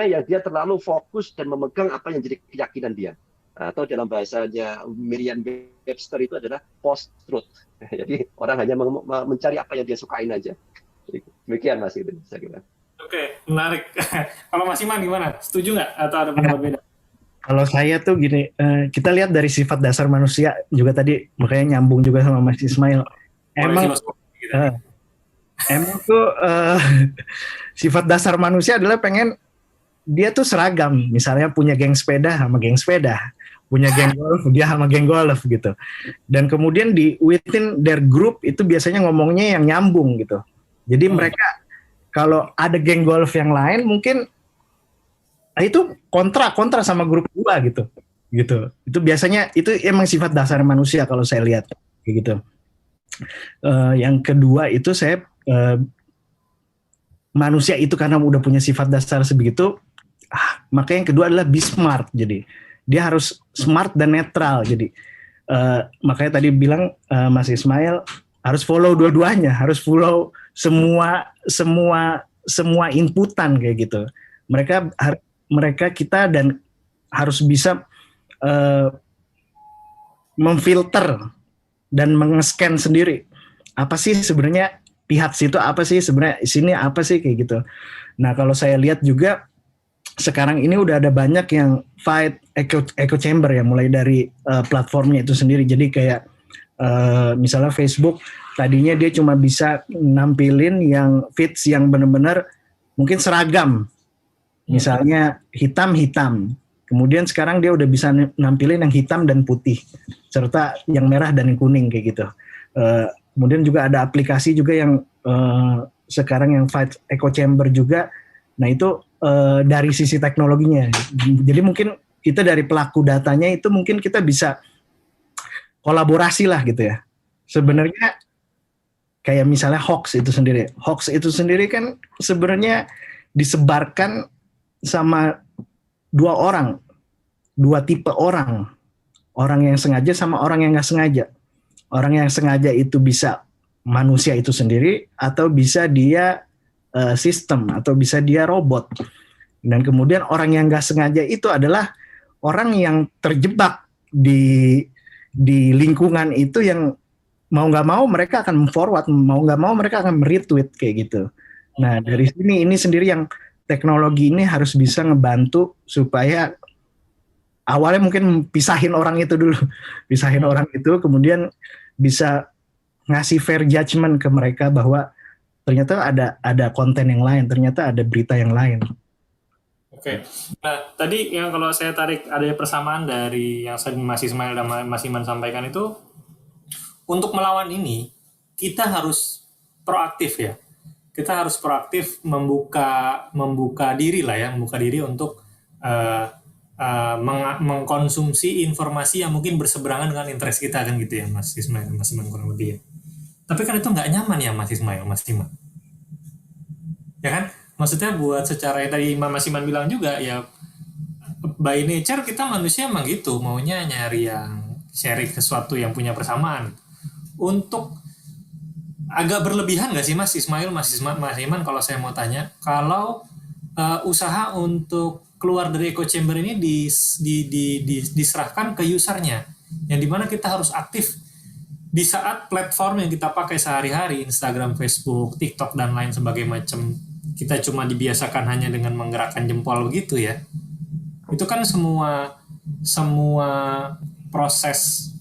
Speaker 3: yang dia terlalu fokus dan memegang apa yang jadi keyakinan dia. Atau dalam bahasanya Merriam-Webster itu adalah post-truth. Jadi orang hanya mencari apa yang dia sukain aja. Demikian Mas itu saya kira.
Speaker 2: Oke, menarik. Kalau Mas Iman gimana? Setuju nggak atau ada pendapat beda?
Speaker 4: Kalau saya tuh gini, kita lihat dari sifat dasar manusia juga tadi, makanya nyambung juga sama Mas Ismail. Emang tuh sifat dasar manusia adalah pengen dia tuh seragam. Misalnya punya geng sepeda sama geng sepeda, punya geng golf dia sama geng golf gitu. Dan kemudian di within their group itu biasanya ngomongnya yang nyambung gitu. Jadi mereka kalau ada geng golf yang lain mungkin itu kontra sama grup gua gitu. Itu biasanya itu emang sifat dasar manusia kalau saya lihat kayak gitu. Yang kedua itu saya manusia itu karena udah punya sifat dasar sebegitu, maka yang kedua adalah be smart. Jadi dia harus smart dan netral. Jadi makanya tadi bilang Mas Ismail harus follow dua-duanya, harus follow semua inputan kayak gitu. Mereka kita dan harus bisa memfilter dan mengescan sendiri apa sih sebenarnya pihak situ, apa sih sebenarnya sini apa sih kayak gitu. Nah kalau saya lihat juga sekarang ini udah ada banyak yang fight echo chamber ya, mulai dari platformnya itu sendiri. Jadi kayak misalnya Facebook tadinya dia cuma bisa nampilin yang feeds yang benar-benar mungkin seragam. Misalnya hitam, kemudian sekarang dia udah bisa nampilin yang hitam dan putih, serta yang merah dan yang kuning kayak gitu. Kemudian juga ada aplikasi juga yang sekarang yang fight echo chamber juga. Nah itu dari sisi teknologinya. Jadi mungkin kita dari pelaku datanya itu mungkin kita bisa kolaborasi lah gitu ya. Sebenarnya kayak misalnya hoax itu sendiri kan sebenarnya disebarkan sama dua tipe orang yang sengaja sama orang yang nggak sengaja. Orang yang sengaja itu bisa manusia itu sendiri, atau bisa dia sistem, atau bisa dia robot. Dan kemudian orang yang nggak sengaja itu adalah orang yang terjebak di lingkungan itu, yang mau nggak mau mereka akan forward, mau nggak mau mereka akan retweet kayak gitu. Nah dari sini ini sendiri yang teknologi ini harus bisa ngebantu supaya awalnya mungkin pisahin orang itu dulu, kemudian bisa ngasih fair judgment ke mereka bahwa ternyata ada konten yang lain, ternyata ada berita yang lain.
Speaker 2: Oke. Nah, tadi yang kalau saya tarik ada persamaan dari yang Mas Ismail dan Mas Iman sampaikan itu, untuk melawan ini kita harus proaktif ya. Kita harus proaktif membuka diri untuk mengkonsumsi informasi yang mungkin berseberangan dengan interest kita kan gitu ya Mas Ismail, Mas Iman kurang lebih ya. Tapi kan itu nggak nyaman ya Mas Ismail, Mas Iman. Ya kan? Maksudnya buat secara yang tadi Mas Iman bilang juga ya, by nature kita manusia emang gitu, maunya nyari yang sharing sesuatu yang punya persamaan. Untuk agak berlebihan nggak sih Mas Ismail, Mas Iman, kalau saya mau tanya, kalau usaha untuk keluar dari echo chamber ini diserahkan ke usernya, yang dimana kita harus aktif di saat platform yang kita pakai sehari-hari, Instagram, Facebook, TikTok, dan lain sebagainya macam, kita cuma dibiasakan hanya dengan menggerakkan jempol begitu ya. Itu kan semua proses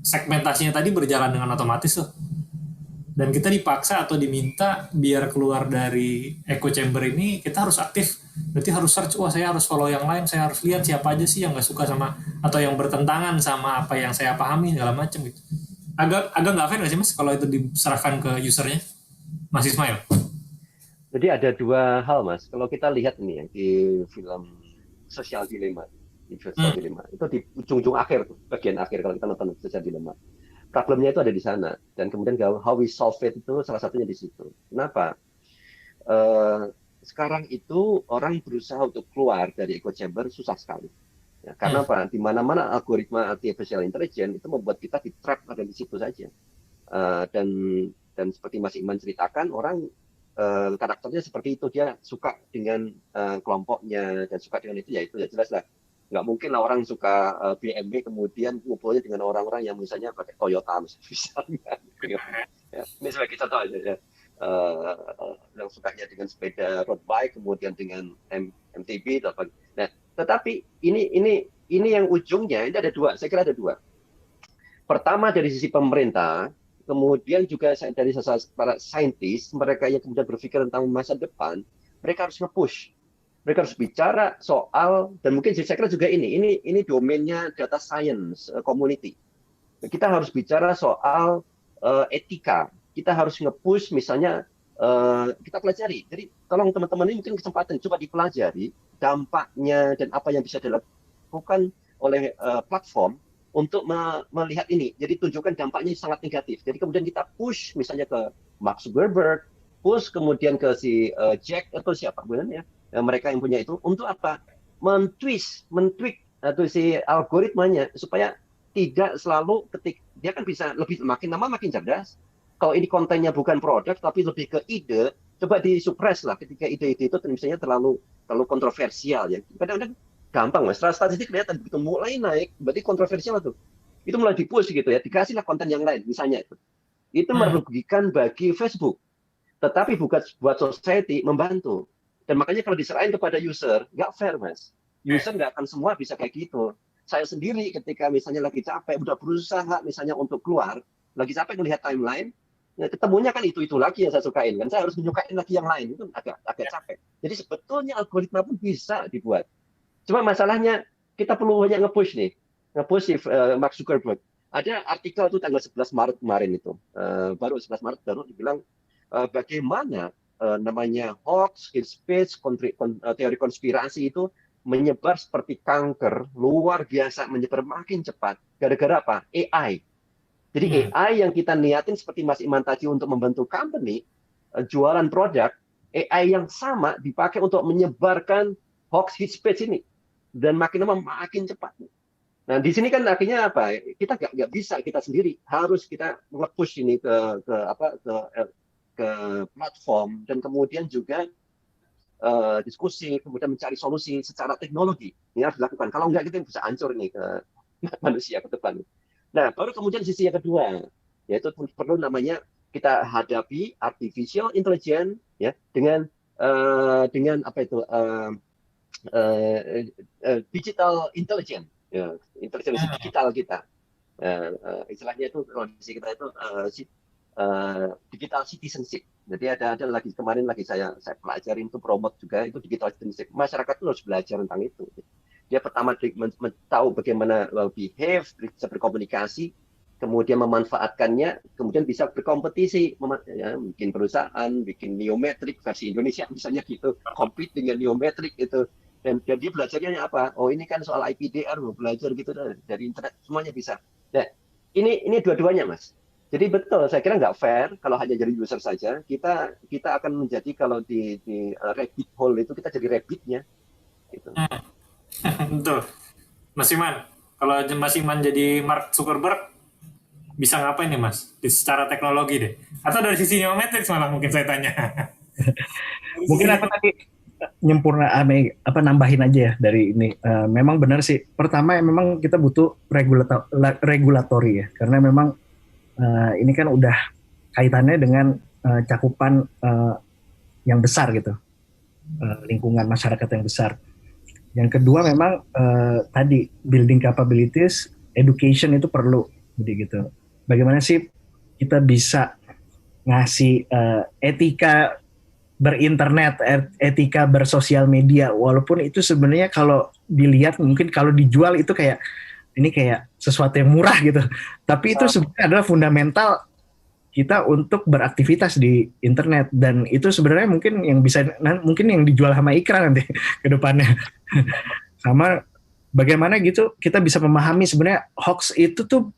Speaker 2: segmentasinya tadi berjalan dengan otomatis tuh. Dan kita dipaksa atau diminta biar keluar dari echo chamber ini, kita harus aktif. Berarti harus search, saya harus follow yang lain, saya harus lihat siapa aja sih yang nggak suka sama atau yang bertentangan sama apa yang saya pahami segala macam gitu. Agak nggak fair nggak sih Mas kalau itu diserahkan ke usernya, Mas Ismail?
Speaker 3: Jadi ada dua hal Mas. Kalau kita lihat nih ya, di film Social Dilemma, itu di ujung-ujung akhir, bagian akhir kalau kita nonton Social Dilemma. Problemnya itu ada di sana, dan kemudian how we solve it itu salah satunya di situ. Kenapa? sekarang itu orang berusaha untuk keluar dari echo chamber susah sekali. Ya, karena apa? Di mana-mana algoritma artificial intelligence itu membuat kita di-trap ada di situ saja. Dan seperti Mas Iman ceritakan, orang karakternya seperti itu, dia suka dengan kelompoknya dan suka dengan itu, ya itu ya jelas lah. Nggak mungkin lah orang suka BMW kemudian ngumpulnya dengan orang-orang yang misalnya pakai Toyota misalnya. Ya, ini sebagai contoh aja ya. Yang sukanya dengan sepeda road bike kemudian dengan MTB. Nah, tetapi ini yang ujungnya ini ada dua. Saya kira ada dua. Pertama dari sisi pemerintah, kemudian juga dari para saintis, mereka yang kemudian berpikir tentang masa depan, mereka harus nge-push. Mereka harus bicara soal, dan mungkin saya kira juga ini domainnya data science community. Kita harus bicara soal etika. Kita harus nge-push misalnya kita pelajari. Jadi tolong teman-teman ini mungkin kesempatan coba dipelajari dampaknya dan apa yang bisa dilakukan oleh platform untuk melihat ini. Jadi tunjukkan dampaknya sangat negatif. Jadi kemudian kita push misalnya ke Mark Zuckerberg, push kemudian ke si Jack atau siapa sebenarnya mereka yang punya itu untuk apa? Men-tweak atau si algoritmanya supaya tidak selalu dia kan bisa lebih makin lama makin cerdas. Kalau ini kontennya bukan produk tapi lebih ke ide, coba disupres lah ketika ide-ide itu misalnya terlalu kontroversial ya. Kadang-kadang gampang mas, statistik kelihatan begitu mulai naik, berarti kontroversial tuh. Itu mulai di-push gitu ya, dikasihlah konten yang lain misalnya itu. Itu merugikan bagi Facebook. Tetapi buat society membantu. Dan makanya kalau diserahin kepada user, nggak fair mas. User nggak akan semua bisa kayak gitu. Saya sendiri ketika misalnya lagi capek, udah berusaha misalnya untuk keluar, lagi capek melihat timeline, ya ketemunya kan itu lagi yang saya sukain kan, saya harus menyukain lagi yang lain, itu agak capek. Jadi sebetulnya algoritma pun bisa dibuat. Cuma masalahnya kita perlu banyak nge-push si Mark Zuckerberg. Ada artikel itu tanggal 11 Maret kemarin itu, baru 11 Maret baru dibilang bagaimana namanya hoax, hate speech, teori konspirasi itu menyebar seperti kanker, luar biasa, menyebar makin cepat. Gara-gara apa? AI. Jadi AI yang kita niatin seperti Mas Iman tadi untuk membentuk company, jualan produk, AI yang sama dipakai untuk menyebarkan hoax hate speech ini. Dan makin lama makin cepat. Nah, di sini kan akhirnya apa? Kita nggak bisa kita sendiri, harus kita nge-push ini ke platform dan kemudian juga diskusi, kemudian mencari solusi secara teknologi. Ini harus dilakukan. Kalau nggak kita bisa hancur nih ke manusia ke depan. Nah, baru kemudian sisi yang kedua, yaitu perlu namanya kita hadapi artificial intelligence ya dengan apa itu digital intelligence, ya, intelijensi digital kita. Istilahnya itu kalau di sisi kita itu digital citizenship. Jadi ada lagi kemarin lagi saya pelajarin itu promote juga itu digital citizenship. Masyarakat itu harus belajar tentang itu. Dia pertama tahu bagaimana behave, bisa berkomunikasi, kemudian memanfaatkannya, kemudian bisa berkompetisi, ya, bikin perusahaan, bikin Neometric versi Indonesia misalnya gitu, compete dengan Neometric itu. Dan dia belajarnya apa? Oh ini kan soal IPDR, belajar gitu dari internet, semuanya bisa. Nah, ini dua-duanya mas. Jadi betul, saya kira nggak fair kalau hanya jadi user saja. Kita akan menjadi kalau di rabbit hole itu kita jadi rabbitnya. Gitu.
Speaker 2: Betul. Mas Iman, kalau Mas Iman jadi Mark Zuckerberg, bisa ngapain nih Mas? Secara teknologi deh. Atau dari sisi Neometrics malah mungkin saya tanya.
Speaker 4: Mungkin aku tadi nambahin aja ya dari ini. Memang benar sih. Pertama memang kita butuh regulatori ya. Karena memang ini kan udah kaitannya dengan cakupan yang besar gitu. Lingkungan masyarakat yang besar. Yang kedua memang tadi building capabilities, education itu perlu, jadi gitu. Bagaimana sih kita bisa ngasih etika berinternet, etika bersosial media, walaupun itu sebenarnya kalau dilihat mungkin kalau dijual itu kayak ini kayak sesuatu yang murah gitu, tapi itu sebenarnya adalah fundamental kita untuk beraktivitas di internet, dan itu sebenarnya mungkin yang dijual sama Ikra nanti ke depannya. Sama bagaimana gitu kita bisa memahami sebenarnya hoax itu tuh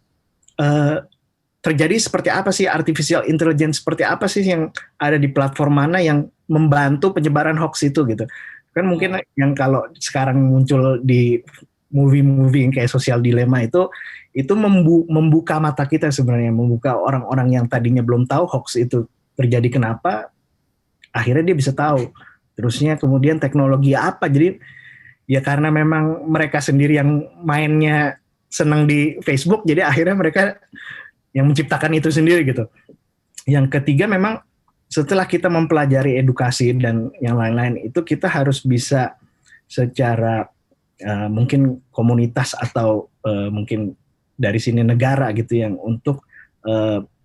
Speaker 4: terjadi seperti apa sih, artificial intelligence seperti apa sih yang ada di platform mana yang membantu penyebaran hoax itu gitu. Kan mungkin yang kalau sekarang muncul di movie-movie yang kayak Social Dilemma itu membuka mata kita sebenarnya, membuka orang-orang yang tadinya belum tahu hoax itu terjadi kenapa, akhirnya dia bisa tahu. Terusnya kemudian teknologi apa, jadi ya karena memang mereka sendiri yang mainnya senang di Facebook, jadi akhirnya mereka yang menciptakan itu sendiri gitu. Yang ketiga memang setelah kita mempelajari edukasi dan yang lain-lain itu kita harus bisa secara mungkin komunitas atau mungkin dari sini negara gitu yang untuk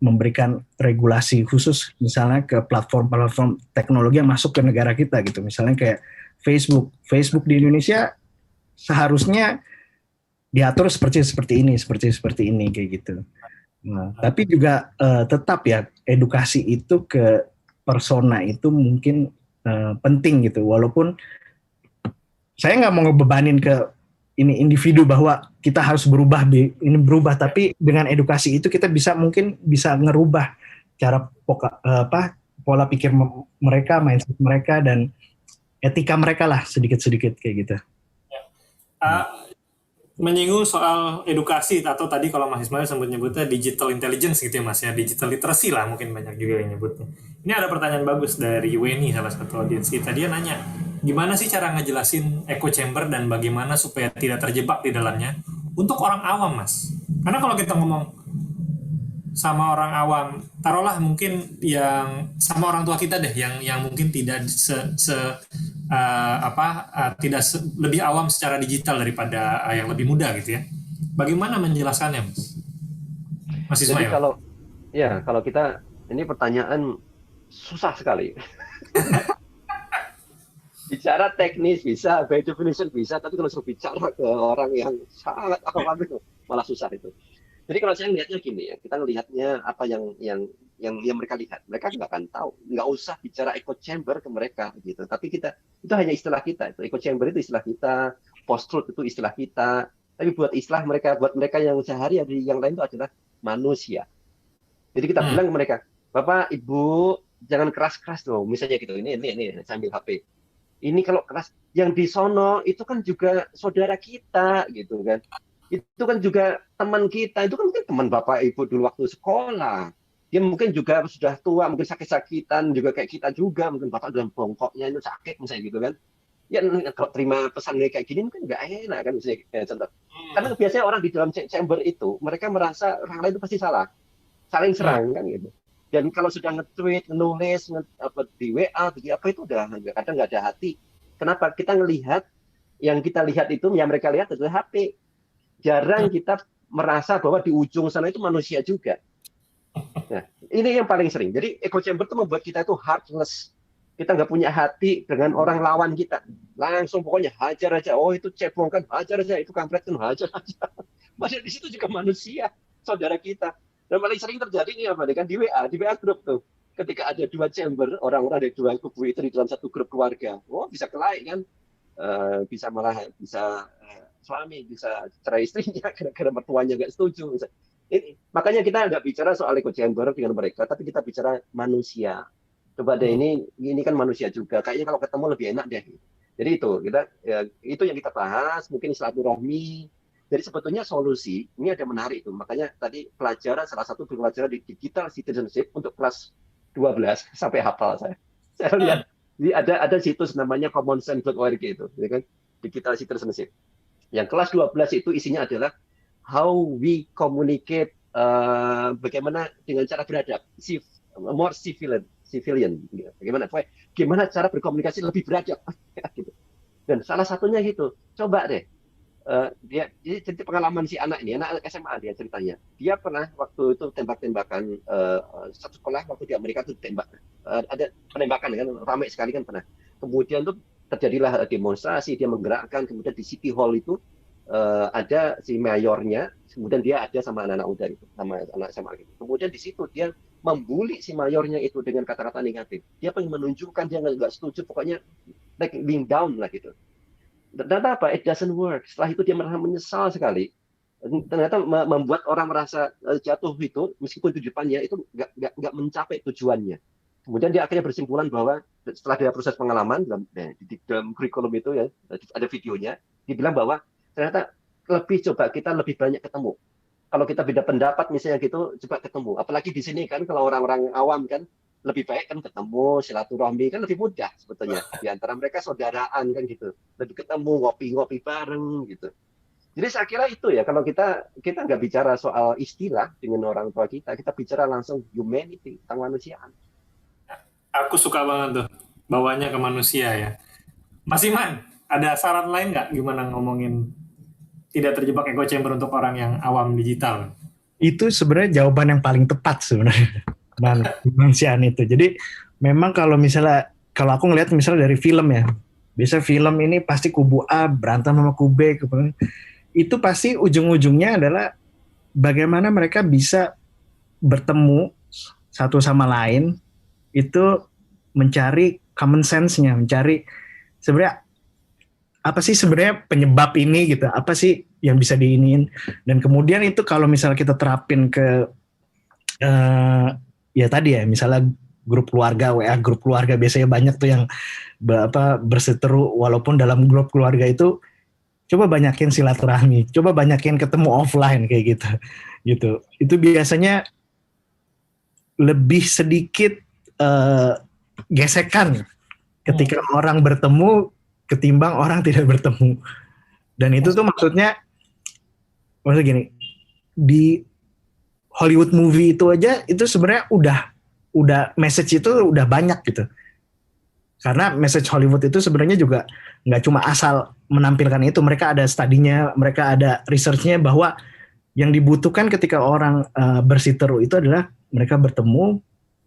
Speaker 4: memberikan regulasi khusus misalnya ke platform-platform teknologi yang masuk ke negara kita gitu. Misalnya kayak Facebook di Indonesia seharusnya diatur seperti ini kayak gitu. Nah, tapi juga tetap ya edukasi itu ke persona itu mungkin penting gitu. Walaupun saya nggak mau ngebebanin ke ini individu bahwa kita harus berubah, tapi dengan edukasi itu kita mungkin bisa ngerubah cara pola pikir mereka, mindset mereka dan etika mereka lah sedikit-sedikit kayak gitu.
Speaker 2: Menyinggung soal edukasi atau tadi kalau Mas Ismail sempat nyebutnya digital intelligence gitu ya Mas ya, digital literacy lah mungkin banyak juga yang nyebutnya. Ini ada pertanyaan bagus dari Weni, salah satu audiens kita. Dia nanya, gimana sih cara ngejelasin echo chamber dan bagaimana supaya tidak terjebak di dalamnya untuk orang awam Mas? Karena kalau kita ngomong sama orang awam, taruhlah mungkin yang sama orang tua kita deh, yang mungkin tidak tidak lebih awam secara digital daripada yang lebih muda gitu ya. Bagaimana menjelaskannya, Mas Ismail?
Speaker 3: Jadi kalau kita, ini pertanyaan susah sekali. Bicara teknis bisa, by definition bisa, tapi kalau suruh bicara ke orang yang sangat awam itu malah susah itu. Jadi kalau saya melihatnya gini ya, kita melihatnya apa yang mereka lihat. Mereka nggak akan tahu, nggak usah bicara echo chamber ke mereka gitu. Tapi itu hanya istilah kita. Itu echo chamber itu istilah kita, post truth itu istilah kita. Tapi buat mereka yang sehari-hari yang lain itu adalah manusia. Jadi kita bilang ke mereka, Bapak, Ibu, jangan keras-keras dong. Misalnya gitu, ini sambil HP. Ini kalau keras, yang di sono itu kan juga saudara kita gitu kan. Itu kan juga teman kita, itu kan mungkin teman Bapak Ibu dulu waktu sekolah. Dia mungkin juga sudah tua, mungkin sakit-sakitan, juga kayak kita juga, mungkin Bapak dalam bongkoknya itu sakit, misalnya gitu kan. Ya kalau terima pesan kayak gini mungkin nggak enak kan, misalnya contoh. Karena biasanya orang di dalam chamber itu, mereka merasa orang lain itu pasti salah. Saling serang kan gitu. Dan kalau sudah nge-tweet, nulis di WA, di apa itu udah kadang nggak ada hati. Kenapa? Kita ngelihat, yang kita lihat itu, yang mereka lihat adalah HP. Jarang kita merasa bahwa di ujung sana itu manusia juga. Nah, ini yang paling sering. Jadi echo chamber itu membuat kita itu heartless. Kita nggak punya hati dengan orang lawan kita. Langsung pokoknya hajar aja. Oh itu cebong kan, hajar aja. Itu kampret kan, hajar aja. Padahal di situ juga manusia, saudara kita. Dan paling sering terjadi ini apa? Kan di WA grup tuh. Ketika ada dua chamber, orang-orang dari dua kubu itu di dalam satu grup keluarga. Oh bisa kelahi kan? Bisa suami bisa cerai istrinya karena mertuanya nggak setuju. Makanya kita nggak bicara soal echo chamber dengan mereka, tapi kita bicara manusia. Coba deh ini kan manusia juga. Kayaknya kalau ketemu lebih enak deh. Jadi itu yang kita bahas. Mungkin silaturahmi. Jadi sebetulnya solusi ini ada menarik itu. Makanya tadi salah satu pelajaran di digital citizenship untuk kelas 12 sampai hafal saya. Saya lihat ada situs namanya commonsense.org itu, ya kan? Digital citizenship. Yang kelas 12 itu isinya adalah how we communicate, bagaimana dengan cara beradab, more civilian, gimana cara berkomunikasi lebih beradab. Dan salah satunya itu, coba deh, dia cerita pengalaman si anak SMA dia ceritanya. Dia pernah waktu itu tembak-tembakan, satu sekolah waktu di Amerika itu tembak, ada penembakan kan, ramai sekali kan pernah. Kemudian tuh terjadilah demonstrasi, dia menggerakkan, kemudian di City Hall itu ada si mayornya, kemudian dia ada sama anak-anak muda itu, sama anak SMA gitu. Kemudian di situ dia membuli si mayornya itu dengan kata-kata negatif. Dia pengen menunjukkan dia nggak setuju, pokoknya like being down lah gitu. Dan apa? It doesn't work. Setelah itu dia merasa menyesal sekali. ternyata membuat orang merasa jatuh itu, meskipun tujuannya itu nggak mencapai tujuannya. Kemudian dia akhirnya bersimpulan bahwa setelah dia proses pengalaman dalam kurikulum itu ya, ada videonya, dibilang bahwa ternyata coba kita lebih banyak ketemu. Kalau kita beda pendapat misalnya gitu, coba ketemu. Apalagi di sini kan kalau orang-orang awam kan lebih baik kan ketemu, silaturahmi kan lebih mudah sebetulnya. Di antara mereka saudaraan kan gitu. Lebih ketemu, ngopi-ngopi bareng gitu. Jadi saya kira itu ya, kalau kita nggak bicara soal istilah dengan orang tua kita bicara langsung humanity, tentang kemanusiaan.
Speaker 2: Aku suka banget tuh bawanya ke manusia ya. Mas Iman, ada saran lain nggak gimana ngomongin tidak terjebak echo chamber untuk orang yang awam digital?
Speaker 4: Itu sebenarnya jawaban yang paling tepat sebenarnya. Kemanusiaan itu. Jadi memang kalau aku ngelihat misalnya dari film ya, biasa film ini pasti kubu A berantem sama kubu B, itu pasti ujung-ujungnya adalah bagaimana mereka bisa bertemu satu sama lain, itu mencari common sense-nya, mencari sebenarnya apa sih sebenarnya penyebab ini gitu, apa sih yang bisa diiniin, dan kemudian itu kalau misalnya kita terapin ke ya tadi ya, misalnya grup keluarga, WA grup keluarga biasanya banyak tuh yang berseteru, walaupun dalam grup keluarga itu coba banyakin silaturahmi, coba banyakin ketemu offline kayak gitu. Itu biasanya lebih sedikit gesekan ketika orang bertemu ketimbang orang tidak bertemu. Dan itu tuh maksudnya gini, di Hollywood movie itu aja itu sebenarnya udah message itu udah banyak gitu. Karena message Hollywood itu sebenarnya juga nggak cuma asal menampilkan itu, mereka ada studinya, mereka ada researchnya bahwa yang dibutuhkan ketika orang bersiteru itu adalah mereka bertemu,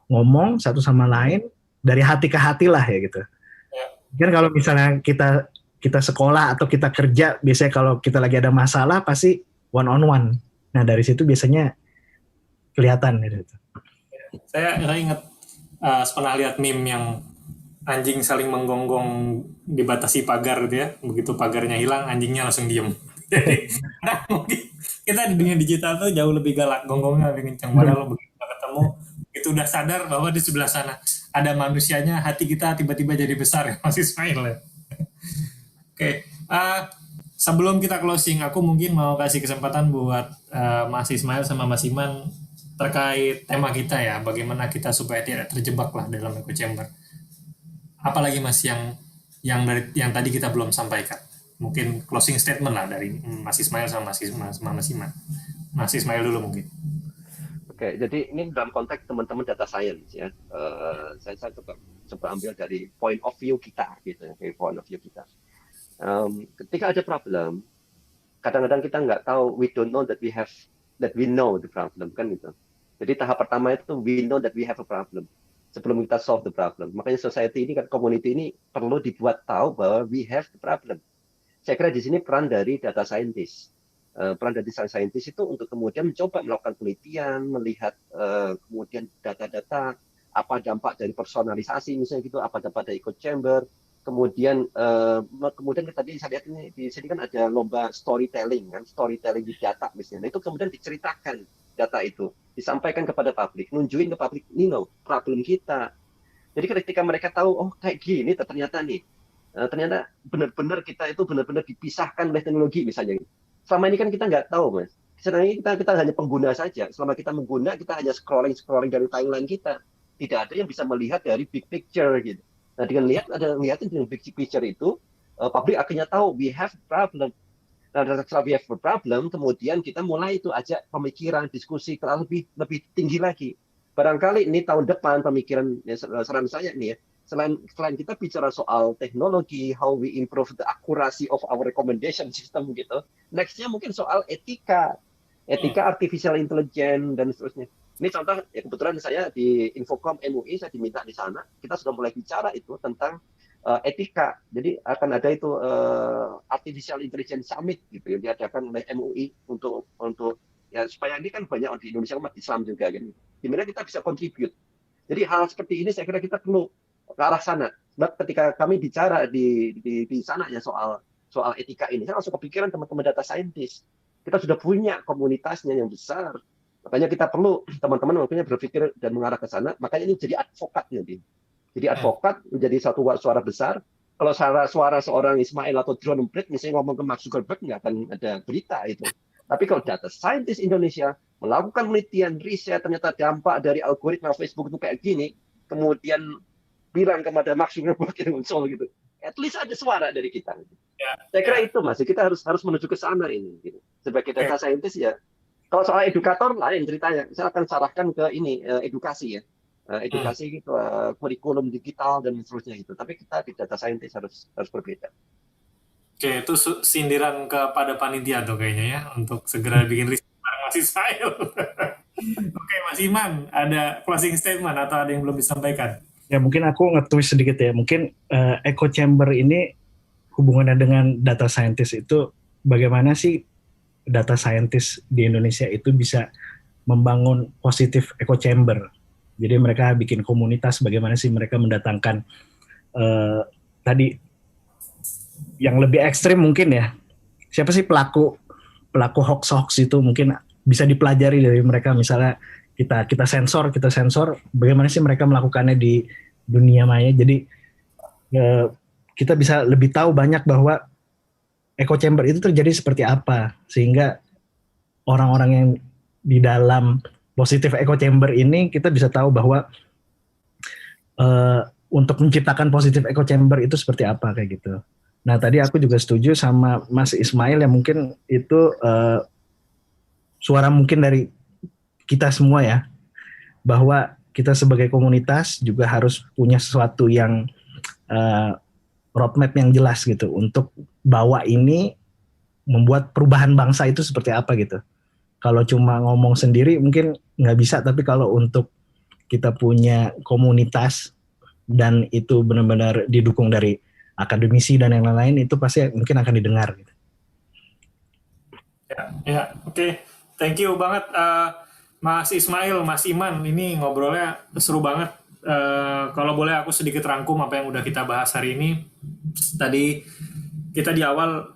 Speaker 4: ngomong satu sama lain dari hati ke hati lah ya gitu. Kan kalau misalnya kita sekolah atau kita kerja, biasanya kalau kita lagi ada masalah pasti one on one. Nah dari situ biasanya kelihatan gitu.
Speaker 2: Saya ingat pernah lihat meme yang anjing saling menggonggong dibatasi pagar gitu ya. Begitu pagarnya hilang, anjingnya langsung diem. Jadi, mungkin kita di dunia digital tuh jauh lebih galak, gonggongnya lebih kencang. Padahal begitu kita ketemu, itu udah sadar bahwa di sebelah sana ada manusianya, hati kita tiba-tiba jadi besar ya, Mas Ismail ya. Oke, sebelum kita closing, aku mungkin mau kasih kesempatan buat Mas Ismail sama Mas Iman terkait tema kita ya, bagaimana kita supaya tidak terjebak lah dalam echo chamber. Apalagi Mas yang tadi kita belum sampaikan. Mungkin closing statement lah dari Mas Ismail sama Mas Iman. Mas Ismail dulu mungkin.
Speaker 3: Oke, jadi ini dalam konteks teman-teman data science ya. Saya coba ambil dari point of view kita gitu ya, dari point of view kita. Ketika ada problem, kadang-kadang kita nggak tahu, we don't know that we know the problem kan gitu. Jadi tahap pertama itu we know that we have a problem sebelum kita solve the problem. Makanya society ini kan, community ini perlu dibuat tahu bahwa we have the problem. Saya kira di sini peran dari data scientist. Peran dari data scientist itu untuk kemudian mencoba melakukan penelitian, melihat kemudian data-data, apa dampak dari personalisasi misalnya gitu, apa dampak dari echo chamber. Kemudian tadi saya lihat ini di sini kan ada lomba storytelling kan, storytelling di data misalnya. Nah, itu kemudian diceritakan data itu, disampaikan kepada publik, nunjukin ke publik, ini loh problem kita. Jadi ketika mereka tahu, oh kayak gini ternyata nih, ternyata benar-benar kita itu benar-benar dipisahkan oleh teknologi misalnya. Selama ini kan kita nggak tahu, Mas. Selama ini kita hanya pengguna saja. Selama kita mengguna, kita hanya scrolling dari timeline kita. Tidak ada yang bisa melihat dari big picture gitu. Nah, dengan lihatin dengan big picture itu, publik akhirnya tahu we have problem. Nah, setelah we have a problem, kemudian kita mulai itu ajak pemikiran, diskusi ke lebih tinggi lagi. Barangkali ini tahun depan pemikiran, ya, saran saya nih ya, selain kita bicara soal teknologi, how we improve the accuracy of our recommendation system gitu, nextnya mungkin soal etika artificial intelligence dan seterusnya. Ini contoh, ya kebetulan saya di Infocom MUI, saya diminta di sana, kita sudah mulai bicara itu tentang etika. Jadi akan ada itu artificial intelligence summit gitu yang diadakan oleh MUI untuk ya supaya ini kan banyak di Indonesia umat Islam juga kan, dimana kita bisa contribute. Jadi hal seperti ini saya kira kita perlu ke arah sana. Sebab ketika kami bicara di sana ya soal etika ini, saya langsung kepikiran teman-teman data scientist. kita sudah punya komunitasnya yang besar. Makanya kita perlu teman-teman makanya berpikir dan mengarah ke sana. Makanya ini jadi advokat nanti. Jadi advokat menjadi satu suara besar. Kalau suara seorang Ismail atau John Brett misalnya ngomong ke Mark Zuckerberg, nggak akan ada berita itu. Tapi kalau data scientist Indonesia melakukan penelitian, riset, ternyata dampak dari algoritma Facebook itu kayak gini, kemudian bilang kepada Mark Zuckerberg yang muncul gitu, at least ada suara dari kita. Saya kira itu Mas, kita harus menuju ke sana ini. Gitu. Sebagai data scientist ya, kalau soal edukator lain ceritanya, saya akan sarahkan ke ini edukasi ya. Edukasi gitu, kurikulum digital dan seterusnya gitu. Tapi kita di data scientist harus berbeda.
Speaker 2: Oke, itu sindiran kepada panitia tuh kayaknya ya, untuk segera bikin riset bareng Mas Ismail. Oke, Mas Iman, ada closing statement atau ada yang belum disampaikan?
Speaker 4: Ya mungkin aku nge-twist sedikit ya. Mungkin echo chamber ini hubungannya dengan data scientist itu bagaimana sih data scientist di Indonesia itu bisa membangun positif echo chamber. Jadi mereka bikin komunitas, bagaimana sih mereka mendatangkan tadi yang lebih ekstrim mungkin ya. Siapa sih pelaku hoax itu mungkin bisa dipelajari dari mereka. Misalnya kita sensor, bagaimana sih mereka melakukannya di dunia maya. Jadi kita bisa lebih tahu banyak bahwa echo chamber itu terjadi seperti apa, sehingga orang-orang yang di dalam positif echo chamber ini kita bisa tahu bahwa untuk menciptakan positif echo chamber itu seperti apa kayak gitu. Nah tadi aku juga setuju sama Mas Ismail yang mungkin itu suara mungkin dari kita semua ya, bahwa kita sebagai komunitas juga harus punya sesuatu yang roadmap yang jelas gitu untuk bawa ini membuat perubahan bangsa itu seperti apa gitu. Kalau cuma ngomong sendiri mungkin nggak bisa, tapi kalau untuk kita punya komunitas dan itu benar-benar didukung dari akademisi dan yang lain-lain, itu pasti mungkin akan didengar gitu.
Speaker 2: Ya, oke. Thank you banget Mas Ismail, Mas Iman, ini ngobrolnya seru banget. Kalau boleh aku sedikit rangkum apa yang udah kita bahas hari ini. Tadi kita di awal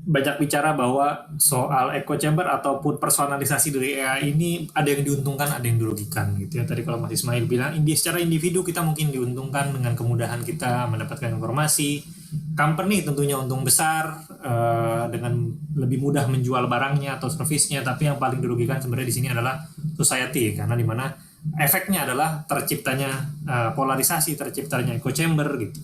Speaker 2: banyak bicara bahwa soal echo chamber ataupun personalisasi dari AI ini ada yang diuntungkan, ada yang dirugikan gitu ya. Tadi kalau Mas Ismail bilang secara individu kita mungkin diuntungkan dengan kemudahan kita mendapatkan informasi. Company tentunya untung besar dengan lebih mudah menjual barangnya atau servisnya, tapi yang paling dirugikan sebenarnya di sini adalah society, karena di mana efeknya adalah terciptanya polarisasi, terciptanya echo chamber gitu.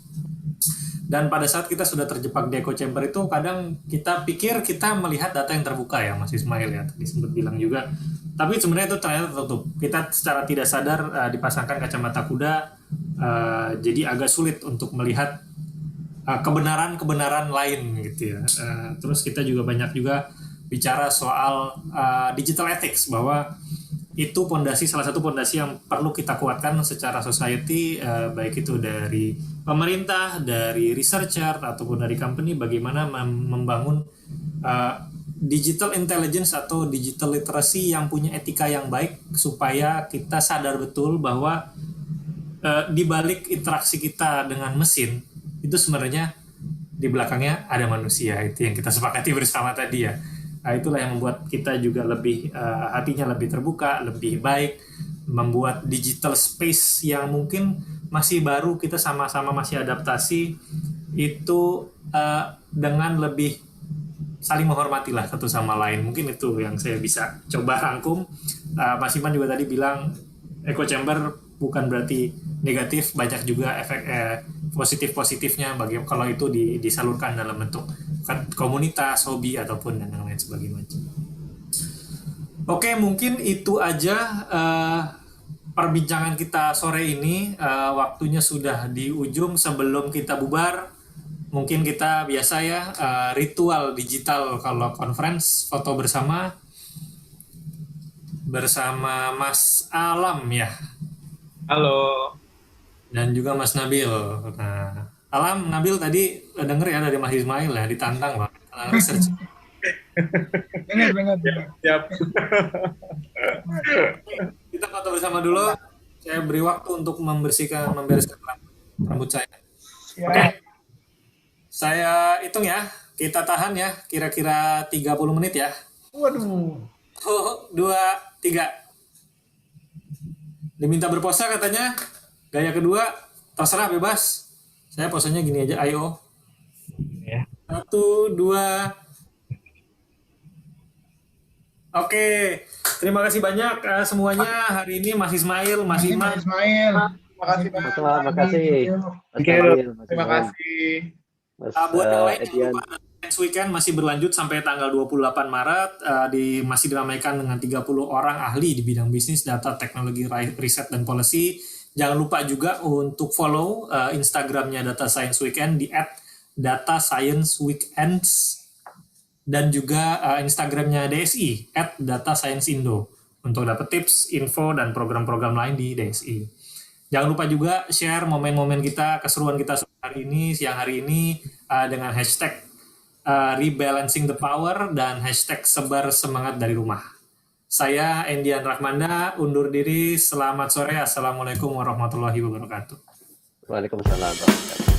Speaker 2: Dan pada saat kita sudah terjebak di echo chamber itu, kadang kita pikir kita melihat data yang terbuka ya, Mas Ismail ya, tadi sempat bilang juga. Tapi sebenarnya itu ternyata tertutup. Kita secara tidak sadar dipasangkan kacamata kuda, jadi agak sulit untuk melihat kebenaran-kebenaran lain gitu ya. Terus kita juga banyak juga bicara soal digital ethics, bahwa itu salah satu pondasi yang perlu kita kuatkan secara society, baik itu dari pemerintah, dari researcher ataupun dari company, bagaimana membangun digital intelligence atau digital literacy yang punya etika yang baik, supaya kita sadar betul bahwa di balik interaksi kita dengan mesin itu sebenarnya di belakangnya ada manusia. Itu yang kita sepakati bersama tadi ya. Nah, itulah yang membuat kita juga lebih hatinya lebih terbuka, lebih baik, membuat digital space yang mungkin masih baru, kita sama-sama masih adaptasi itu dengan lebih saling menghormatilah satu sama lain. Mungkin itu yang saya bisa coba rangkum. Mas Iman juga tadi bilang echo chamber bukan berarti negatif, banyak juga efek positif-positifnya kalau itu disalurkan dalam bentuk komunitas, hobi, ataupun yang lain sebagainya. Oke, mungkin itu aja perbincangan kita sore ini. Waktunya sudah di ujung. Sebelum kita bubar, mungkin kita biasa ya, ritual digital kalau conference, foto bersama Mas Alam ya.
Speaker 5: Halo.
Speaker 2: Dan juga Mas Nabil. Nah, Alam, Nabil tadi denger ya dari Mas Ismail ya, ditantang Pak. Research.
Speaker 5: Dengar. Siap.
Speaker 2: Kita foto bersama dulu. Saya beri waktu untuk membereskan rambut saya.
Speaker 5: Ya.
Speaker 2: Oke. Saya hitung ya. Kita tahan ya, kira-kira 30 menit ya.
Speaker 5: Waduh.
Speaker 2: 1, 2, 3. Diminta berpose katanya. Gaya kedua, terserah bebas. Saya posenya gini aja, ayo.
Speaker 4: Ya.
Speaker 2: 1, 2. Oke, terima kasih banyak semuanya hari ini Mas Ismail, Mas Iman.
Speaker 5: Ismail. Terima kasih Pak.
Speaker 3: Terima kasih. Mas
Speaker 4: Thank you.
Speaker 3: Fadil, Mas
Speaker 5: Terima
Speaker 3: Iman,
Speaker 5: kasih.
Speaker 3: Mas
Speaker 2: Buat yang lain jangan
Speaker 3: Edian.
Speaker 2: lupa Science Weekend masih berlanjut sampai tanggal 28 Maret masih diramaikan dengan 30 orang ahli di bidang bisnis, data, teknologi, riset dan policy. Jangan lupa juga untuk follow Instagramnya Data Science Weekend di @datascienceweekends dan juga Instagramnya DSI @datascienceindo untuk dapat tips, info dan program-program lain di DSI. Jangan lupa juga share momen-momen kita, keseruan kita hari ini, siang hari ini dengan hashtag rebalancing the power dan hashtag sebar semangat dari rumah. Saya Endian Rahmanda, undur diri. Selamat sore. Assalamualaikum warahmatullahi wabarakatuh.
Speaker 3: Waalaikumsalam.